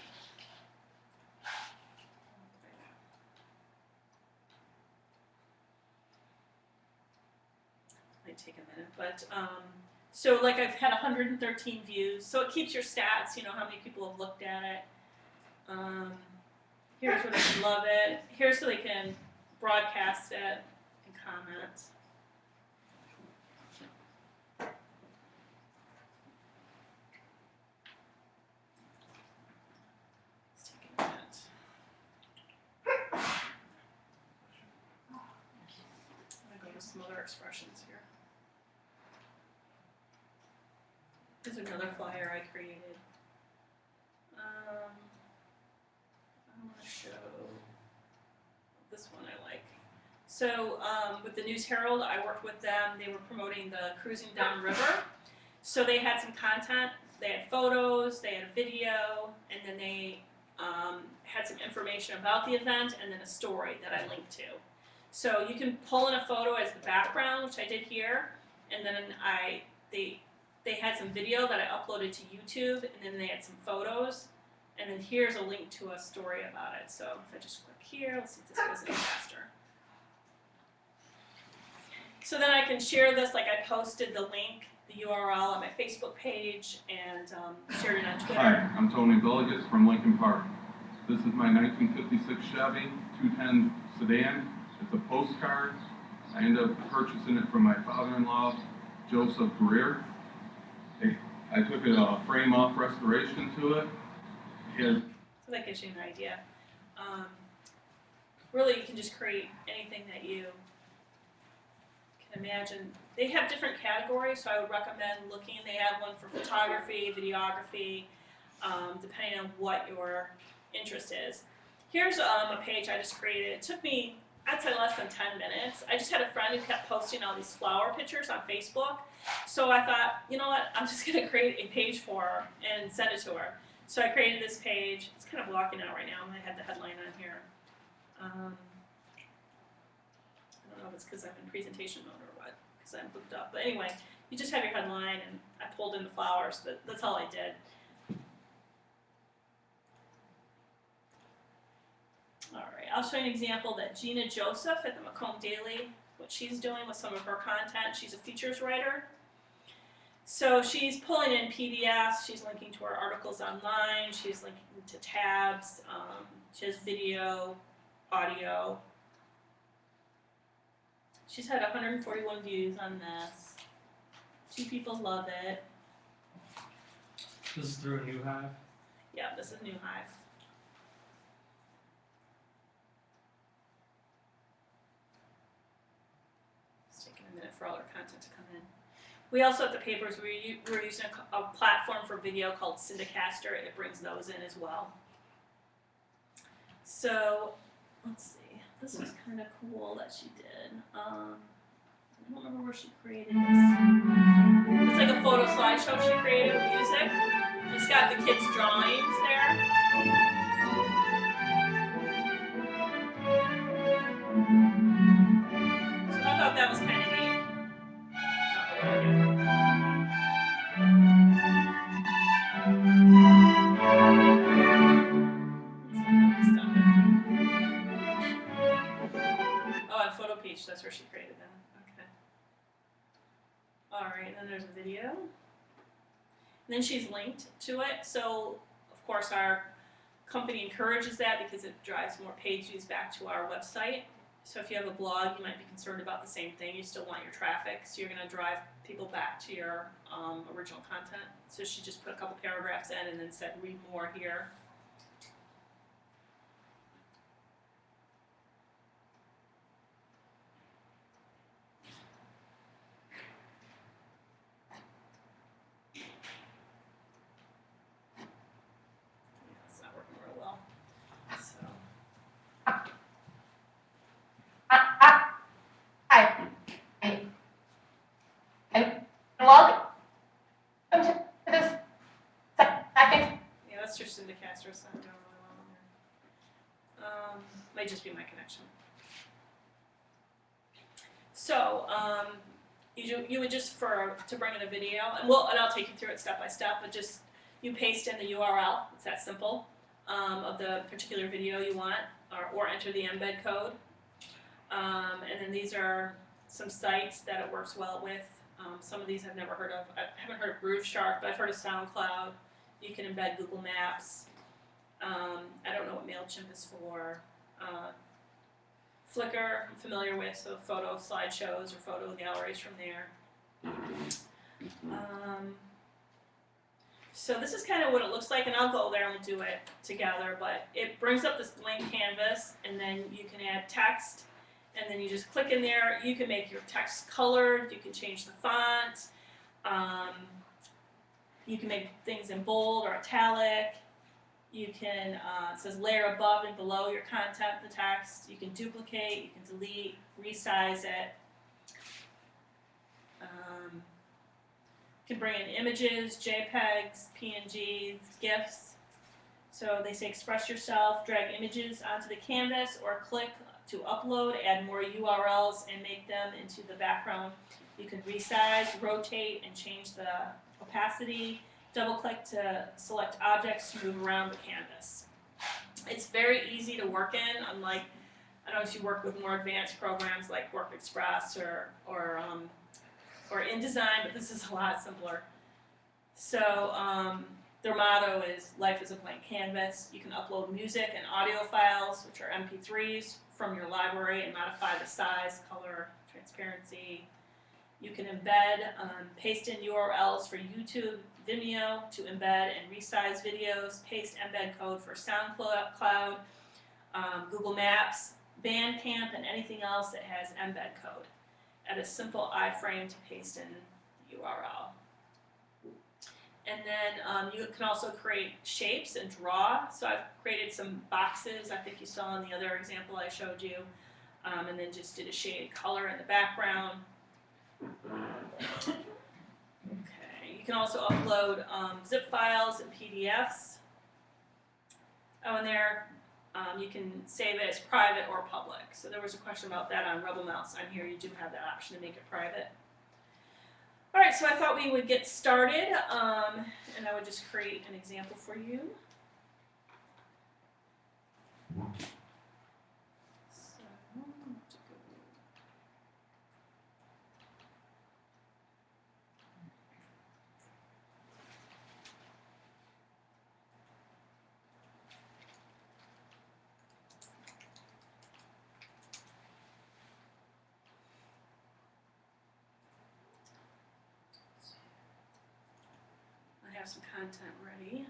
Might take a minute, but so like I've had 113 views, so it keeps your stats, you know, how many people have looked at it. Here's what I love it. Here's so they can broadcast it and comment. Let's take a minute. I'm gonna go to some other expressions here. Here's another flyer I created. I want to show this one So with the News Herald, I worked with them. They were promoting the cruising down river. So they had some content. They had photos, they had a video, and then they had some information about the event, and then a story that I linked to. So you can pull in a photo as the background, which I did here, and then they had some video that I uploaded to YouTube, and then they had some photos, and then here's a link to a story about it. So if I just click here, let's see if this goes any faster. So then I can share this, like I posted the link, the URL on my Facebook page, and shared it on Twitter. Hi, I'm Tony Billigus from Lincoln Park. This is my 1956 Chevy 210 sedan. It's a postcard. I ended up purchasing it from my father-in-law, Joseph Greer. I took a frame-off restoration to it. So that gives you an idea. Really, you can just create anything that you can imagine. They have different categories, so I would recommend looking. They have one for photography, videography, depending on what your interest is. Here's a page I just created. It took me, I'd say, less than 10 minutes. I just had a friend who kept posting all these flower pictures on Facebook. So I thought, you know what, I'm just going to create a page for her and send it to her. So I created this page. It's kind of blocking out right now. I had the headline on here. I don't know if it's because I'm in presentation mode or what, because I'm booked up. But anyway, you just have your headline, and I pulled in the flowers. That's all I did. All right, I'll show you an example that Gina Joseph at the Macomb Daily, what she's doing with some of her content. She's a features writer. So she's pulling in PDFs, she's linking to her articles online, she's linking to tabs, she has video, audio. She's had 141 views on this. 2 people love it. This is through a NewHive. Yeah, this is NewHive. It's taking a minute for all our content to come in. We also, at the papers, we're using a platform for video called Syndicaster. It brings those in as well. So, let's see. This is kind of cool that she did. I don't remember where she created this. It's like a photo slideshow she created with music. It's got the kids' drawings there. So I thought that was kind of neat. Oh, and Photo Peach, that's where she created that. Okay. Alright, and then there's a video. And then she's linked to it. So, of course, our company encourages that because it drives more page views back to our website. So if you have a blog, you might be concerned about the same thing. You still want your traffic, so you're going to drive people back to your original content. So she just put a couple paragraphs in and then said, read more here. It's not working real well. So. Welcome to this second. Yeah, that's just Syndicaster, so I'm doing really well on there. Might just be my connection. So, you would just to bring in a video, and I'll take you through it step by step, but just you paste in the URL. It's that simple of the particular video you want, or enter the embed code. And then these are some sites that it works well with. Some of these I've never heard of. I haven't heard of Grooveshark, but I've heard of SoundCloud. You can embed Google Maps. I don't know what MailChimp is for. Flickr, I'm familiar with, so photo slideshows or photo galleries from there. So this is kind of what it looks like, and I'll go there and we'll do it together, but it brings up this blank canvas, and then you can add text, and then you just click in there. You can make your text colored, you can change the font, you can make things in bold or italic, You can, it says layer above and below your content, the text. You can duplicate, you can delete, resize it. You can bring in images, JPEGs, PNGs, GIFs. So they say express yourself, drag images onto the canvas, or click to upload, add more URLs, and make them into the background. You can resize, rotate, and change the opacity. Double click to select objects to move around the canvas. It's very easy to work in, unlike, I don't know if you work with more advanced programs like WorkExpress or InDesign, but this is a lot simpler. So their motto is life is a blank canvas. You can upload music and audio files, which are MP3s, from your library and modify the size, color, transparency. You can embed, paste in URLs for YouTube, Vimeo to embed and resize videos, paste embed code for SoundCloud, Google Maps, Bandcamp, and anything else that has embed code. Add a simple iframe to paste in the URL. And then you can also create shapes and draw. So I've created some boxes, I think you saw in the other example I showed you, and then just did a shaded color in the background. Okay, you can also upload zip files and PDFs. Oh, and there you can save it as private or public. So there was a question about that on RebelMouse. On here you do have that option to make it private. All right, so I thought we would get started, and I would just create an example for you. I have some content ready.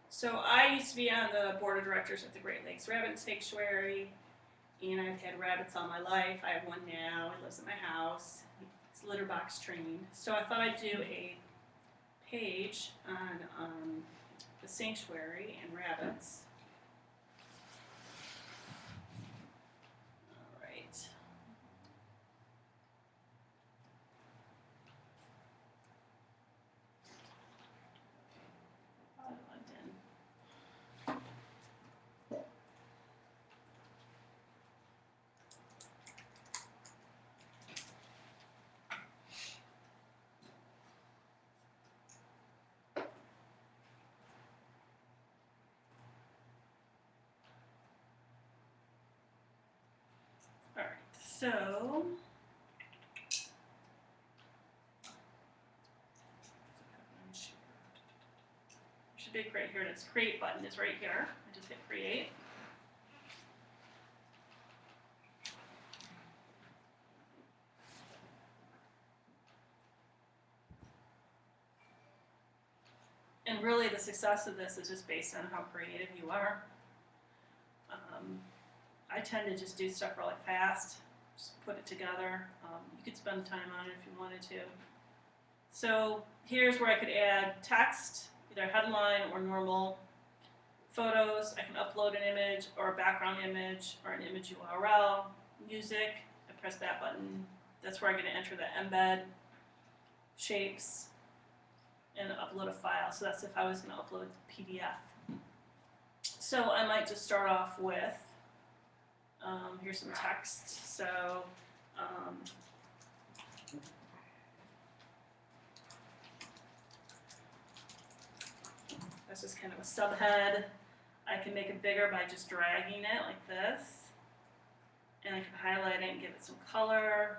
So I used to be on the board of directors at the Great Lakes Rabbit Sanctuary, and I've had rabbits all my life. I have one now. He lives at my house. He's litter box trained. So I thought I'd do a page on the sanctuary and rabbits. All right. Alright, so should be right here. This create button is right here. I just hit create. And really the success of this is just based on how creative you are. I tend to just do stuff really fast, just put it together. You could spend time on it if you wanted to. So here's where I could add text, either headline or normal. Photos, I can upload an image or a background image or an image URL. Music, I press that button. That's where I'm going to enter the embed, shapes, and upload a file. So that's if I was going to upload the PDF. So I might just start off with, here's some text. So that's just kind of a subhead. I can make it bigger by just dragging it like this. And I can highlight it and give it some color.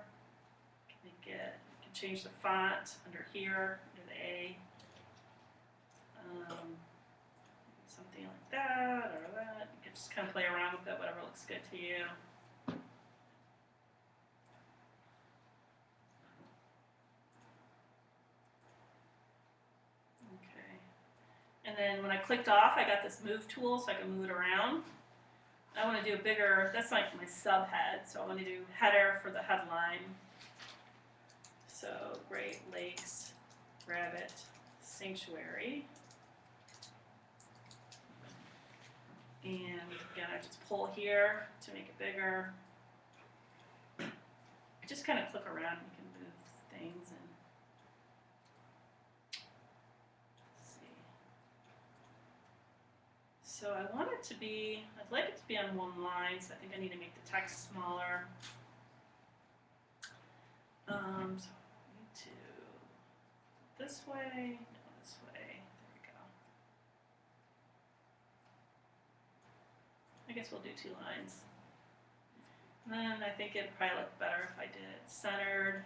I can change the font under here, under the A. Something like that or that. You can just kind of play around with it, whatever looks good to you. Okay. And then when I clicked off, I got this move tool so I can move it around. I want to do a bigger, that's like my subhead, so I want to do header for the headline. So Great Lakes Rabbit sanctuary. And again, I just pull here to make it bigger. I just kind of click around, you can move things and let's see. So I want it to be, I'd like it to be on one line, so I think I need to make the text smaller. So I need to go this way, no, this way, there we go. I guess we'll do 2 lines. And then I think it'd probably look better if I did it centered.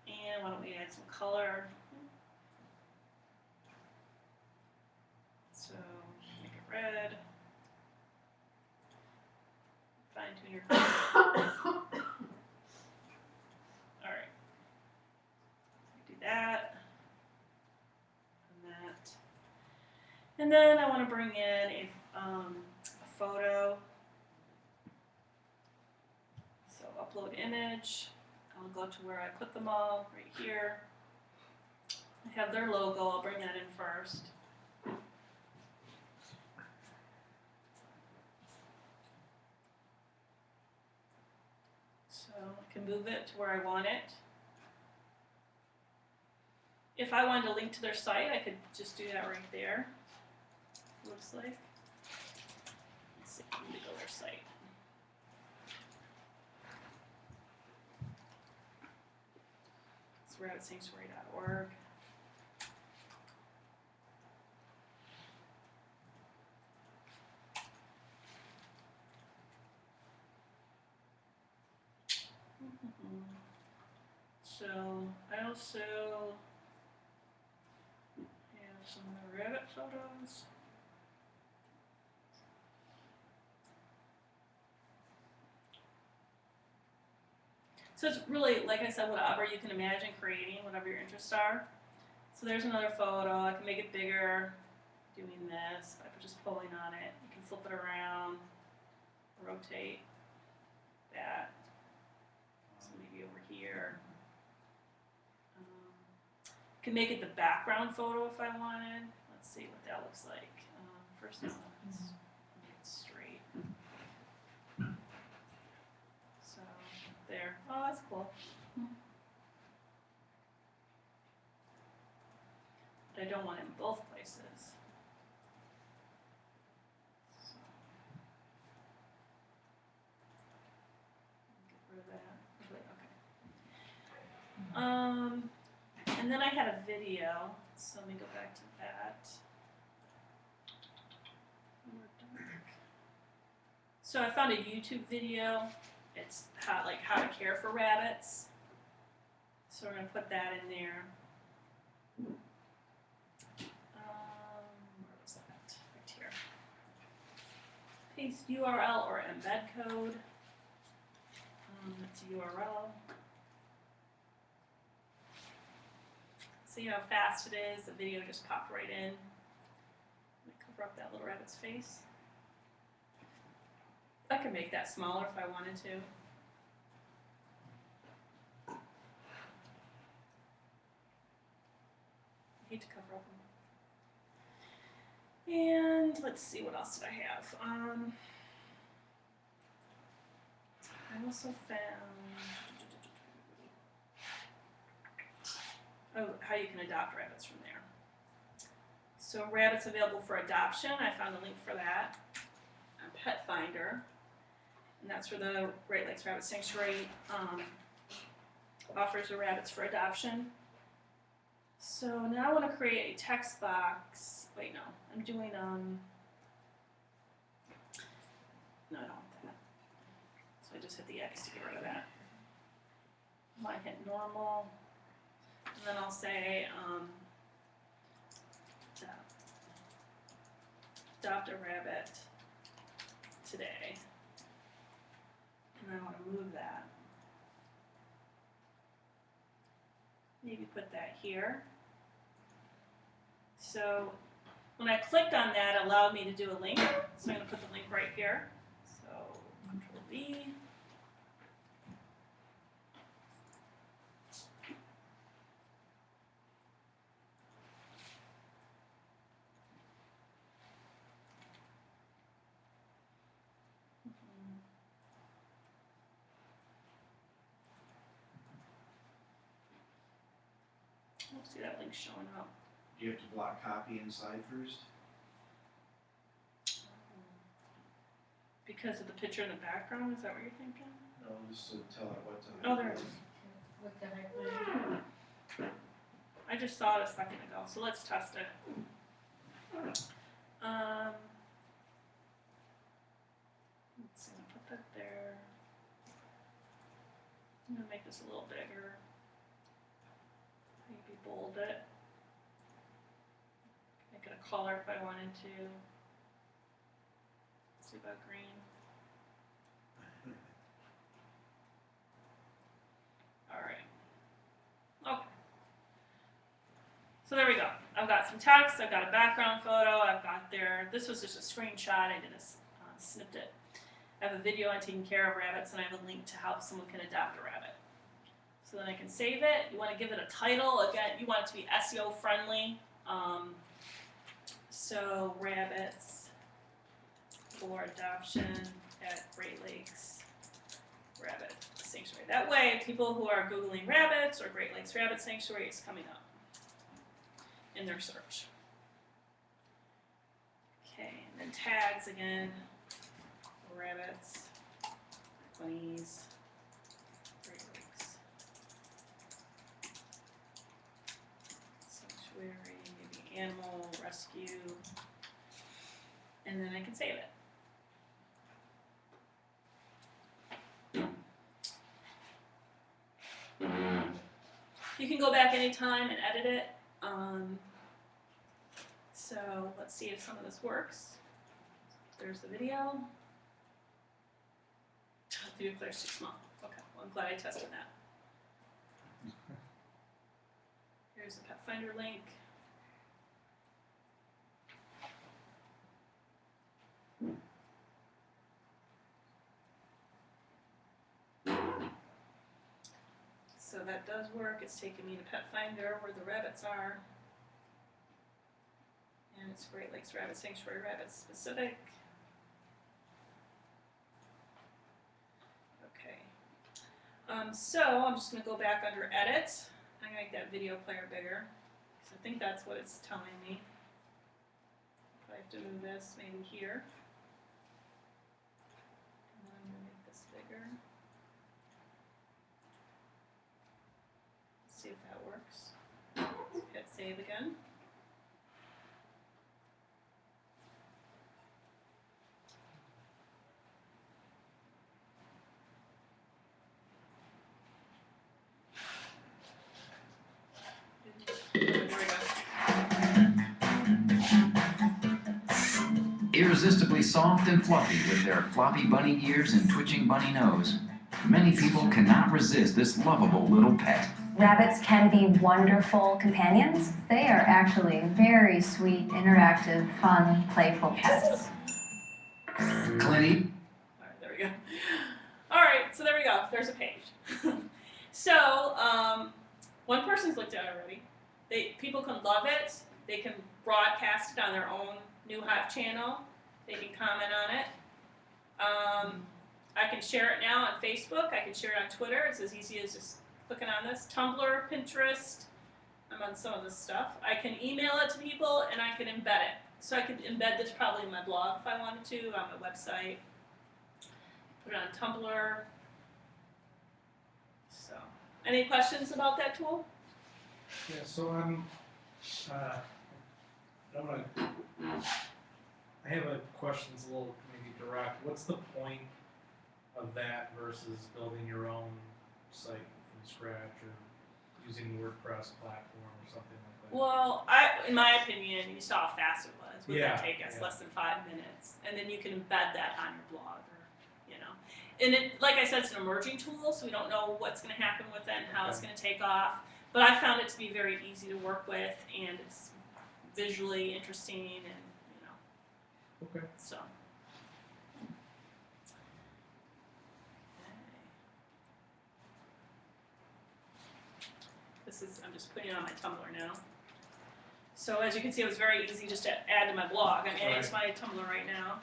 And why don't we add some color? So make it red. Fine tune your color. Alright. Do that. And that. And then I want to bring in a photo. So upload image. I'll go to where I put them all, right here. I have their logo, I'll bring that in first. So I can move it to where I want it. If I wanted to link to their site, I could just do that right there. Looks like. Let's see, I need to go to their site. It's rabbitsanctuary.org. So I also have some other rabbit photos. So it's really, like I said, whatever you can imagine creating, whatever your interests are. So there's another photo. I can make it bigger doing this by just pulling on it. You can flip it around, rotate that. So maybe over here. You can make it the background photo if I wanted. Let's see what that looks like. First, let's make it straight. So there. Oh, that's cool. But I don't want it in both places. So, get rid of that. Okay. And then I had a video, so let me go back to that. So I found a YouTube video. It's how to care for rabbits. So we're gonna put that in there. Where was that? Right here. Paste URL or embed code. That's a URL. See how fast it is? The video just popped right in. Let me cover up that little rabbit's face. I could make that smaller if I wanted to. I hate to cover up them. And let's see, what else did I have? I also found how you can adopt rabbits from there. So rabbits available for adoption, I found a link for that on Pet Finder. And that's where the Great Lakes Rabbit Sanctuary offers the rabbits for adoption. So now I want to create a text box. Wait, no, I'm doing, no, I don't want that. So I just hit the X to get rid of that. I might hit normal. And then I'll say, adopt a rabbit today. And I want to move that. Maybe put that here. So when I clicked on that, it allowed me to do a link. So I'm going to put the link right here. So Control V. We'll see that link showing up. Do you have to block copy inside first? Because of the picture in the background, is that what you're thinking? No, just to tell it what to. Oh, there it is. What the heck? I just saw it a second ago, so let's test it. Let's see, I'll put that there. I'm gonna make this a little bigger. Maybe bold it. Make it a color if I wanted to. Let's see about green. Alright. Okay. So there we go. I've got some text, I've got a background photo, I've got there, this was just a screenshot, I did a snippet. I have a video on taking care of rabbits, and I have a link to how someone can adopt a rabbit. So then I can save it. You want to give it a title. Again, you want it to be SEO friendly. So rabbits for adoption at Great Lakes Rabbit Sanctuary. That way, people who are Googling rabbits or Great Lakes Rabbit Sanctuary, it's coming up in their search. Okay, and then tags again. Rabbits, bunnies, Great Lakes Sanctuary, maybe animal rescue, and then I can save it. You can go back anytime and edit it. So let's see if some of this works. There's the video. The declares too small. Okay, well I'm glad I tested that. Here's the Pet Finder link. So that does work. It's taking me to Pet Finder where the rabbits are. And it's Great Lakes Rabbit Sanctuary, rabbit specific. So I'm just going to go back under Edit. I'm going to make that video player bigger, because I think that's what it's telling me. If I have to move this maybe here. And then I'm going to make this bigger. Let's see if that works. Hit save again. Irresistibly soft and fluffy with their floppy bunny ears and twitching bunny nose, many people cannot resist this lovable little pet. Rabbits can be wonderful companions. They are actually very sweet, interactive, fun, playful pets. Clinty. Alright, there we go. Alright, so there we go. There's a page. So, one person's looked at it already. People can love it. They can broadcast it on their own NewHive channel. They can comment on it. I can share it now on Facebook. I can share it on Twitter. It's as easy as just clicking on this. Tumblr, Pinterest. I'm on some of this stuff. I can email it to people, and I can embed it. So I could embed this probably in my blog if I wanted to, on my website. Put it on Tumblr. So, any questions about that tool? Yeah, so I have a question that's a little maybe direct. What's the point of that versus building your own site from scratch or using WordPress platform or something like that? Well, in my opinion, you saw how fast it was. It would take us less than 5 minutes, and then you can embed that on your blog, or And it, like I said, it's an emerging tool, so we don't know what's going to happen with it and how it's going to take off. But I found it to be very easy to work with, and it's visually interesting, and Okay. so. I'm just putting it on my Tumblr now. So as you can see, it was very easy just to add to my blog. I'm adding to my Tumblr right now.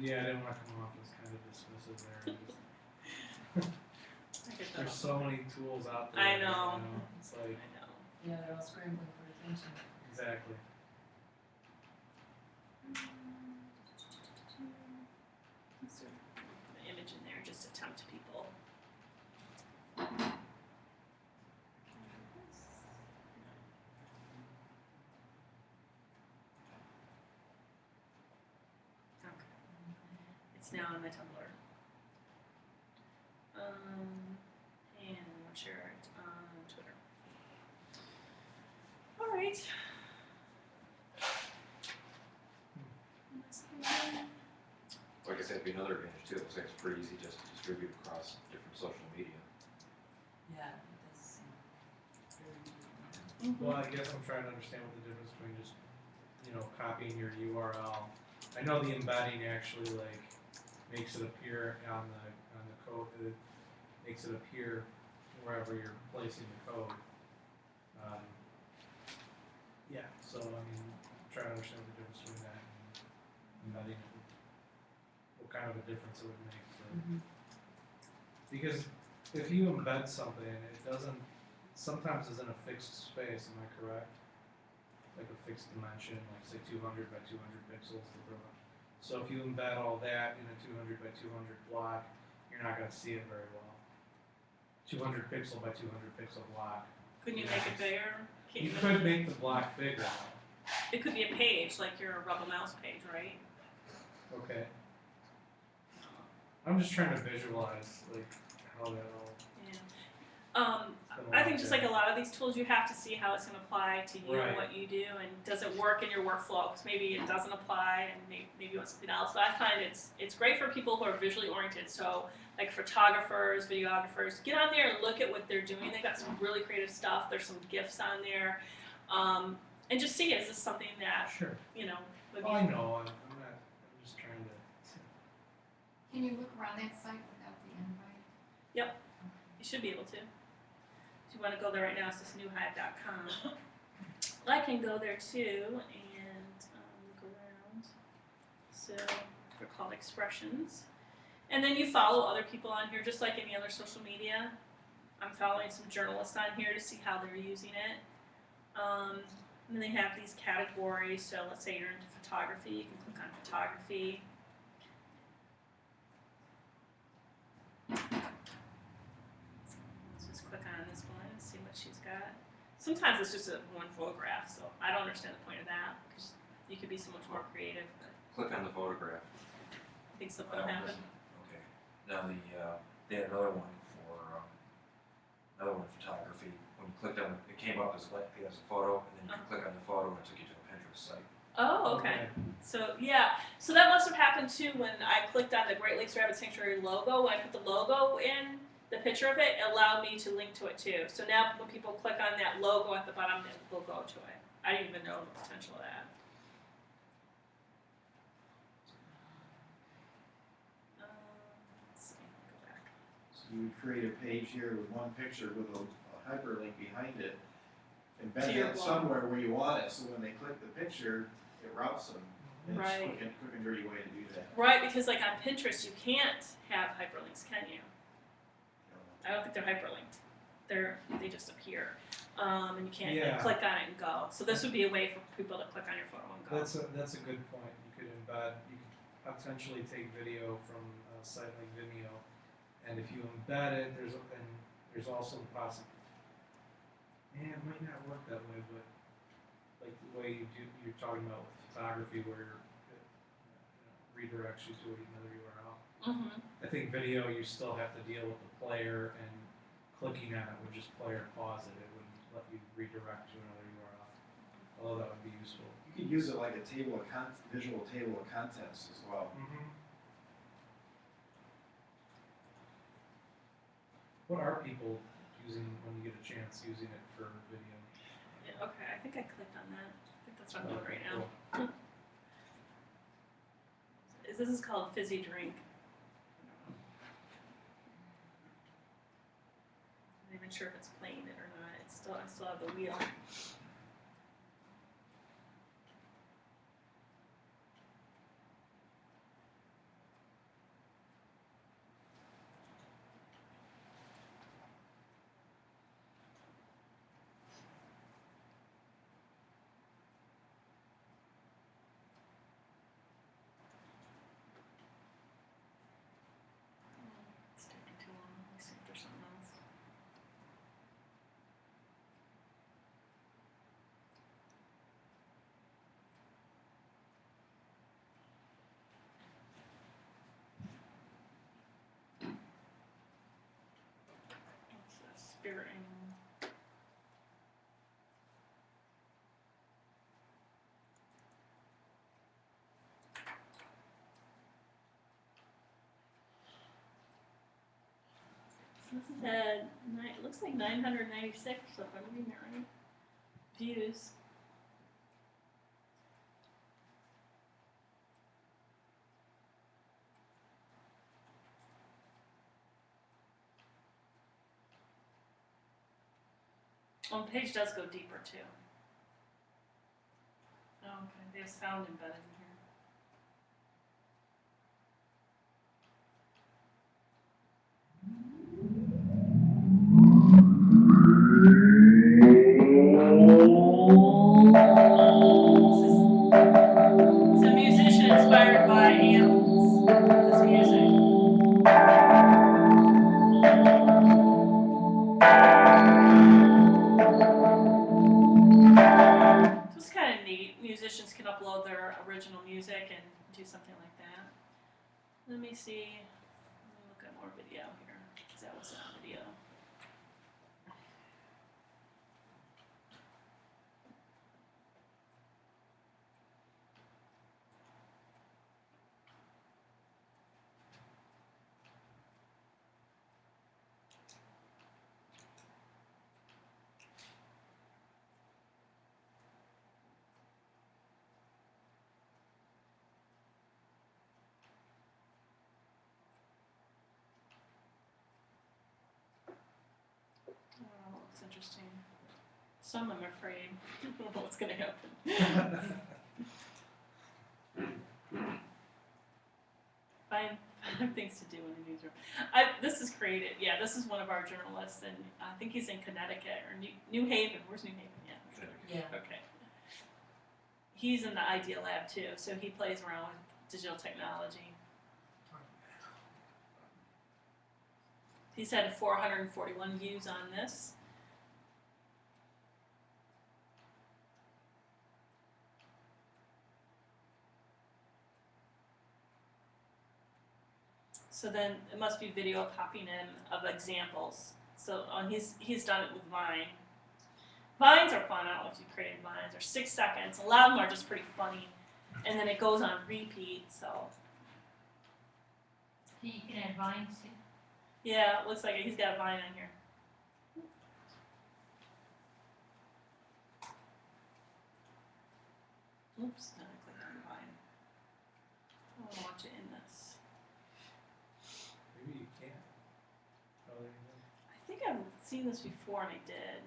Yeah, I didn't want to come off as kind of dismissive there. I could There's so many tools out there. I know. It's like, Yeah, they're all scrambling for attention. exactly. Insert an image in there, just to tempt people. Okay. It's now on my Tumblr. And I'll share it on Twitter. All right. Like I said, it'd be another advantage too, it looks like it's pretty easy just to distribute across different social media. Yeah, it does seem very easy. Well, I guess I'm trying to understand what the difference between just, copying your URL. I know the embedding actually like makes it appear on the code. It makes it appear wherever you're placing the code. Yeah. So I mean, I'm trying to understand the difference between that and embedding it. What kind of a difference it would make. So. Because if you embed something, it doesn't. Sometimes it's in a fixed space. Am I correct? Like a fixed dimension, like say 200 by 200 pixels. So if you embed all that in a 200 by 200 block, you're not going to see it very well. 200 pixel by 200 pixel block. Couldn't you make it bigger? You could make the block bigger. It could be a page, like your RebelMouse page, right? Okay. I'm just trying to visualize like how that all. Yeah. I think just like a lot of these tools, you have to see how it's going to apply to you and what you do, and does it work in your workflow? Because maybe it doesn't apply, and maybe you want something else. But I find it's great for people who are visually oriented. So like photographers, videographers, get on there and look at what they're doing. They got some really creative stuff. There's some GIFs on there, and just see, is this something that Sure. would be. Oh, I know. I'm just trying to. Can you look around that site without the invite? Yep, you should be able to. If you want to go there right now, it's just NewHive.com. I can go there too and look around. So they're called expressions. And then you follow other people on here, just like any other social media. I'm following some journalists on here to see how they're using it. And then they have these categories. So let's say you're into photography, you can click on photography. Let's just click on this one and see what she's got. Sometimes it's just one photograph, so I don't understand the point of that, because you could be so much more creative. But Click on the photograph. I think something will happen. Okay. Now they had another one for photography. When you clicked on it, came up as like as a photo, and then you could click on the photo and it took you to a Pinterest site. Oh, okay. So yeah, so that must have happened too when I clicked on the Great Lakes Rabbit Sanctuary logo. When I put the logo in, the picture of it, it allowed me to link to it too. So now when people click on that logo at the bottom, it will go to it. I didn't even know the potential of that. Let's see, go back. So you would create a page here with one picture with a hyperlink behind it, embed it somewhere where you want it, so when they click the picture, it routes them. And it's a quick and dirty way to do that. Right, because like on Pinterest, you can't have hyperlinks, can you? I don't think they're hyperlinked. They just appear, and you can't click on it and go. So this would be a way for people to click on your photo and go. That's a good point. You could embed. You could potentially take video from a site like Vimeo, and if you embed it, there's also the possibility. It might not work that way, but like the way you're talking about with photography, where it redirects you to another URL. Mm-hmm. I think video, you still have to deal with the player, and clicking on it would just play or pause it. It wouldn't let you redirect to another URL. Although that would be useful. You could use it like a visual table of contents as well. Mm-hmm. What are people using when you get a chance using it for video? Yeah, okay, I think I clicked on that. I think that's what I'm doing right now. This is called Fizzy Drink. I'm not even sure if it's playing it or not. I still have the wheel. spirit animal. So this has had looks like 996, if I'm reading it right, views. Oh, the page does go deeper too. Oh, okay, they have sound embedded in here. It's a musician inspired by animals. This music. So it's kind of neat. Musicians can upload their original music and do something like that. Let me see. Let me look at more video here, because that was on video. Oh, looks interesting. Some I'm afraid. I don't know what's going to happen. Find things to do in the newsroom. This is created. Yeah, this is one of our journalists, and I think he's in Connecticut or New Haven. Where's New Haven? Yeah. Yeah. Okay. He's in the Idea Lab too, so he plays around with digital technology. He's had 441 views on this. So then it must be video popping in of examples. So he's done it with Vine. Vines are fun. I don't know if you created Vines. They're 6 seconds. A lot of them are just pretty funny, and then it goes on repeat. So You can add vines too. yeah, it looks like he's got a Vine on here. Oops, now I clicked on Vine. I want to watch it in this. Maybe you can't. Oh, there you I think I've seen this before and I did.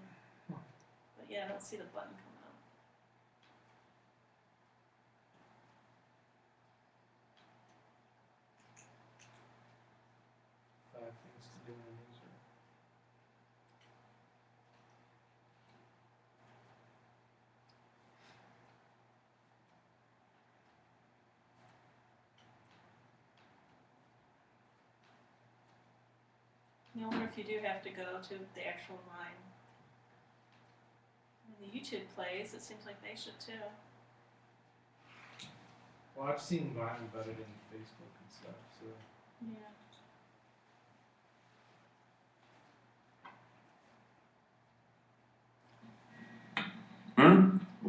But yeah, I don't see the button coming up. go. 5 things to do in the newsroom. I wonder if you do have to go to the actual Vine. When the YouTube plays, it seems like they should too. Well, I've seen Vine embedded in Facebook and stuff, so. Yeah. Huh?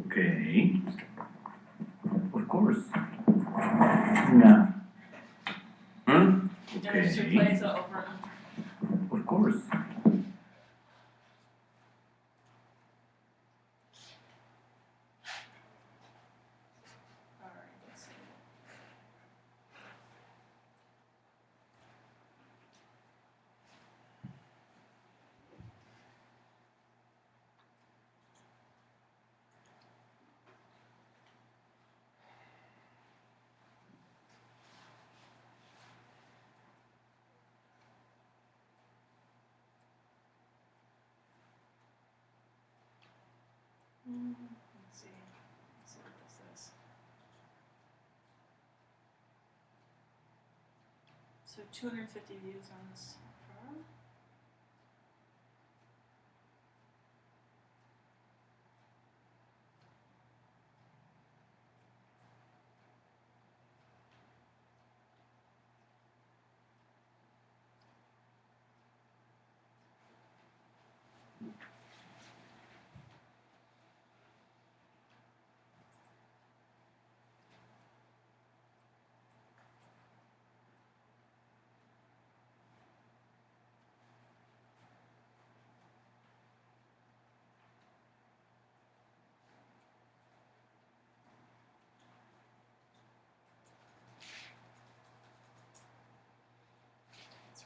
Okay. Of course. No. Huh? And it just Okay. replays it over. Of course. Alright, let's see. Let's see. Let's see what this is. So 250 views on this car.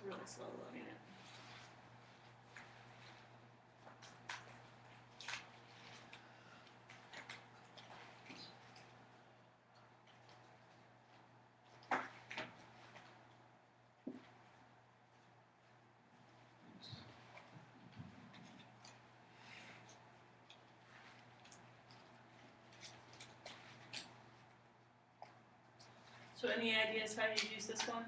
really slow loading it. So any ideas how you use this one?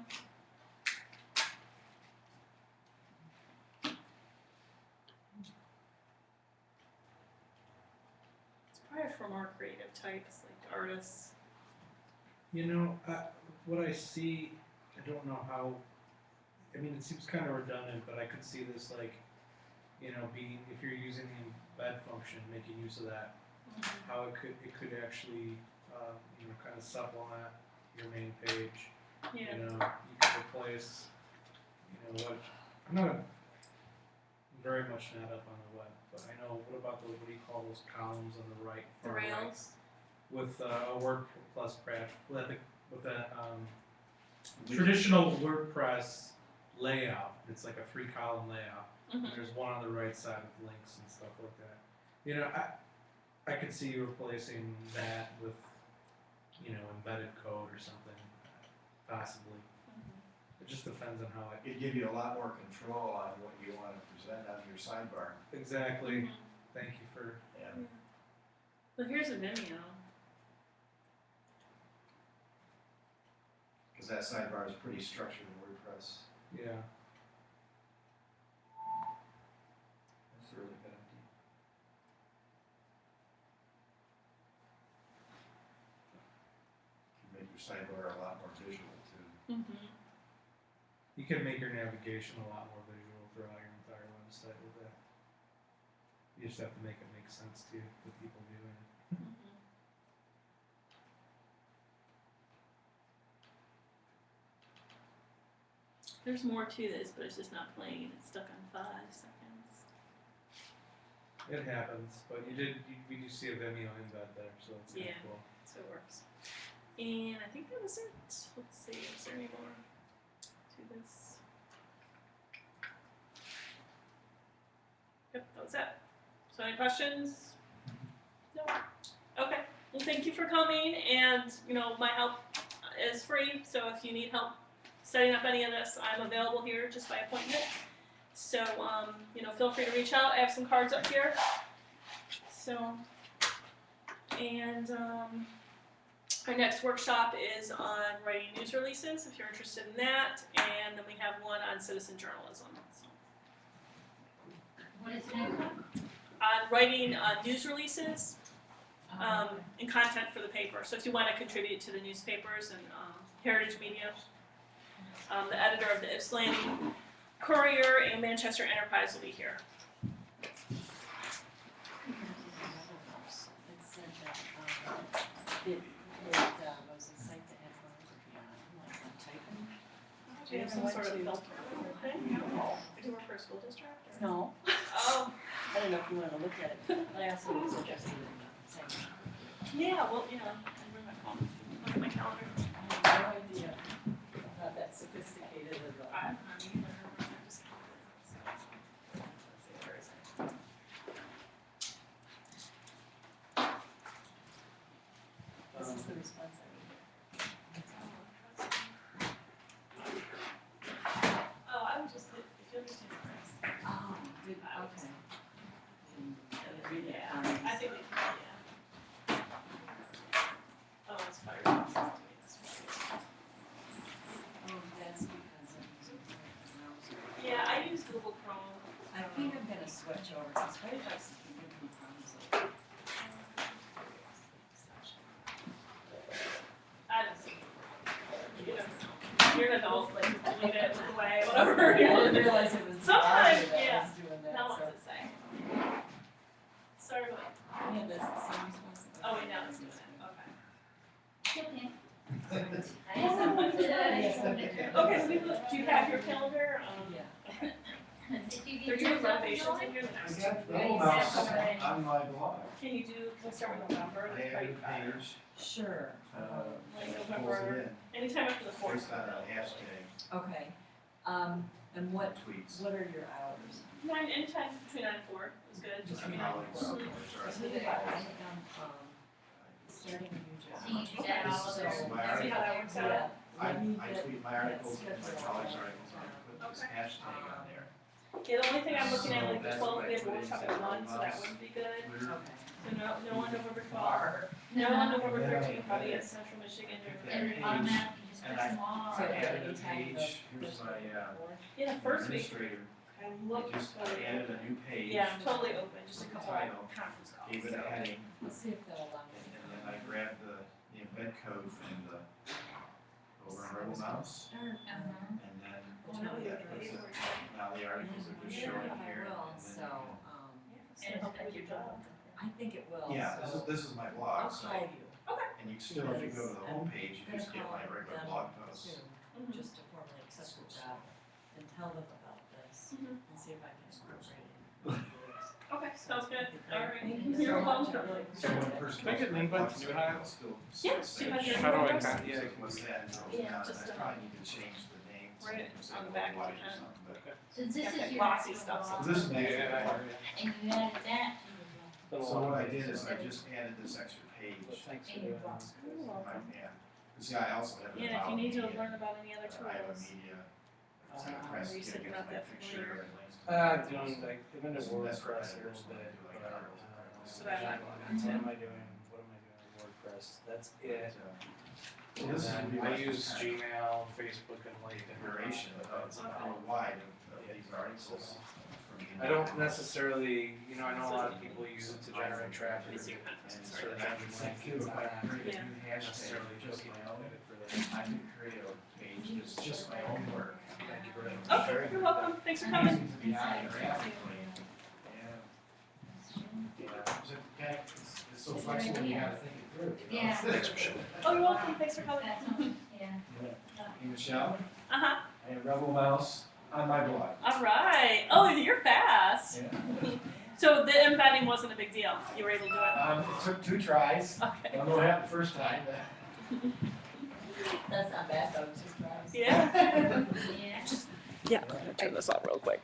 It's probably for more creative types, like artists. You know, what I see, I don't know how, I mean, it seems kind of redundant, but I could see this like, you know, being, if you're using the embed function, making use of that, how it could actually, you know, kind of supplement your main page. Yeah. You know, you could replace, you know, what, I'm not very much not up on the web, but I know, what about the, what do you call those columns on the right? The far right? rails. With a WordPress crash, with that traditional WordPress layout. It's like a 3-column layout. Mhm. There's one on the right side with links and stuff like that. You know, I could see you replacing that with, you know, embedded code or something, possibly. It just depends on how it. It'd give you a lot more control on what you want to present on your sidebar. Exactly. Thank you for. Yeah. Well, here's a Vimeo. Because that sidebar is pretty structured in WordPress. Yeah. That's a really good idea. You can make your sidebar a lot more visual too. You can make your navigation a lot more visual throughout your entire website with that. You just have to make it make sense to the people viewing it. There's more to this, but it's just not playing. It's stuck on 5 seconds. It happens, but we do see a Vimeo embed there, so it's kind Yeah. of cool. So it works. And I think that was it. Let's see, is there any more to this? Yep, that was it. So any questions? No? Okay. Well, thank you for coming, and, you know, my help is free, so if you need help setting up any of this, I'm available here just by appointment. So, you know, feel free to reach out. I have some cards up here. So, and our next workshop is on writing news releases, if you're interested in that, and then we have one on citizen journalism. So. What is the next one? On writing news releases and content for the paper. So if you want to contribute to the newspapers and Heritage Media, the editor of the Ypsilanti Courier and Manchester Enterprise will be here. It said that, it was a site that had pornography on it, like typing. Do you have some sort of filter thing? Do you work for a school district? Or? No. Oh. I don't know if you wanted to look at it, but I also was interested in saying. Yeah, well, you know, I bring my phone. Look at my calendar. I have no idea how that sophisticated is. I'm not either. I just so, let's see, where is it? This is the response I would get. Oh, I would just, if you understand the rest. Oh, did, I would just, okay. yeah, I think we can, yeah. Oh, it's Firefox. Oh, that's because I'm using a browser. Yeah, I use Google Chrome. I think I'm gonna switch over, because Firefox has been giving me problems lately. I don't see. You don't know. You're an adult, like, delete it, look away, whatever. I didn't realize it was the Sometimes, browser that yeah. was doing that, Now so. what's it say? Sorry, what? Yeah, that's the same responsibility. Oh, wait, now it's doing it, okay. Okay, so we look, do you have your calendar? Yeah. Okay. Did you There are get two yours renovations in here the I next got two. RebelMouse on my blog. Can you do, can we start with November? I That's have probably a better. page, Like pulls it November, in, anytime after the 4th. based on a hashtag. Okay, And what tweets. are your hours? Anytime between 9 and 4 is good, just I'm between 9 and colleagues, 4. colleagues So are- I am, starting a new job. So you do that all This of is those. my See how that works out? Yeah. I Let me I get tweet my that articles, and my schedule colleagues' out. articles, and I put this hashtag on there. Yeah, the only thing I'm looking at, So like the that's 12th, my we have a Twitter workshop and at 1, so that RebelMouse. wouldn't be good. Twitter, Okay. So no on November 12th. No on November 13th, probably at Central Michigan or And page. automatically you just And put them all So on. I added a anytime page, the here's first my, week before? Yeah, the first week, administrator, I I looked just, for I added a new page. Yeah, totally open, just a couple Title. conference calls. Gave it a so. heading, Let's see if they'll allow me. and then I grabbed the embed code from the, over on RebelMouse, Start, Uh-huh. and then Oh, no, that you're puts Yeah, it, now the articles are just yeah, showing I here, will, and then so, And help with your job. I think it will, yeah, so this is my I'll blog call site, you. and you still, if you go to the Because I'm homepage, you just get my regular blog posts. Soon, just to formally accept the job and tell them about this Mhm. and see if I can incorporate it. Okay, sounds good. All right. Thank you so You're much. welcome. So when a person Can I get an goes to my invite blog to site, NewHive? I'll still Yeah, say, see if I can How do I remember. con- yeah, so what's that, and goes Yeah, down, just, and I probably need to change the name. to Right make it say on the back if you worldwide or can. something, but- Since this Okay, is your glossy actual stuff, so blog, This is my actual Yeah, blog. and you added that to your blog. So what I did is I just added this extra page. Thanks In your blog. Yeah, cause yeah, I also have an Yeah, if you about need to media. learn about any other I have a tools. media. Uh, press, you said gives you're not my that picture familiar. and links to doing the articles. like, I've been to So that's what I WordPress a do, little so I bit, do like but, articles and articles. So that might what work. am I doing with WordPress? That's it. So And this is then gonna be I like use just kind of Gmail, Facebook, and LinkedIn. duration That's of about how it. wide of these articles. from the I don't necessarily, you know, I know a lot of people use it to generate traffic. Let me see your And content. so Sorry. then I can say too, if I create a new Not necessarily hashtag, just looking my at own, it for that. I can create a page that's just my own work. Thank you very much. Okay, you're welcome. Thanks for coming. Easy to be on graphically. Yeah. It's so flexible, you gotta think it through. you know? Yeah. Thanks for sharing. Oh, you're welcome. Thanks for coming. That's all, yeah. Hey, Michelle, Uh-huh. I have RebelMouse on my blog. All right. Oh, you're fast. Yeah. So the embedding wasn't a big deal. You were able to do it? It took 2 tries. Okay. Don't know what happened the first time, but. That's not bad, though, 2 tries. Yeah. Yeah. Yeah, I'm gonna turn this off real quick.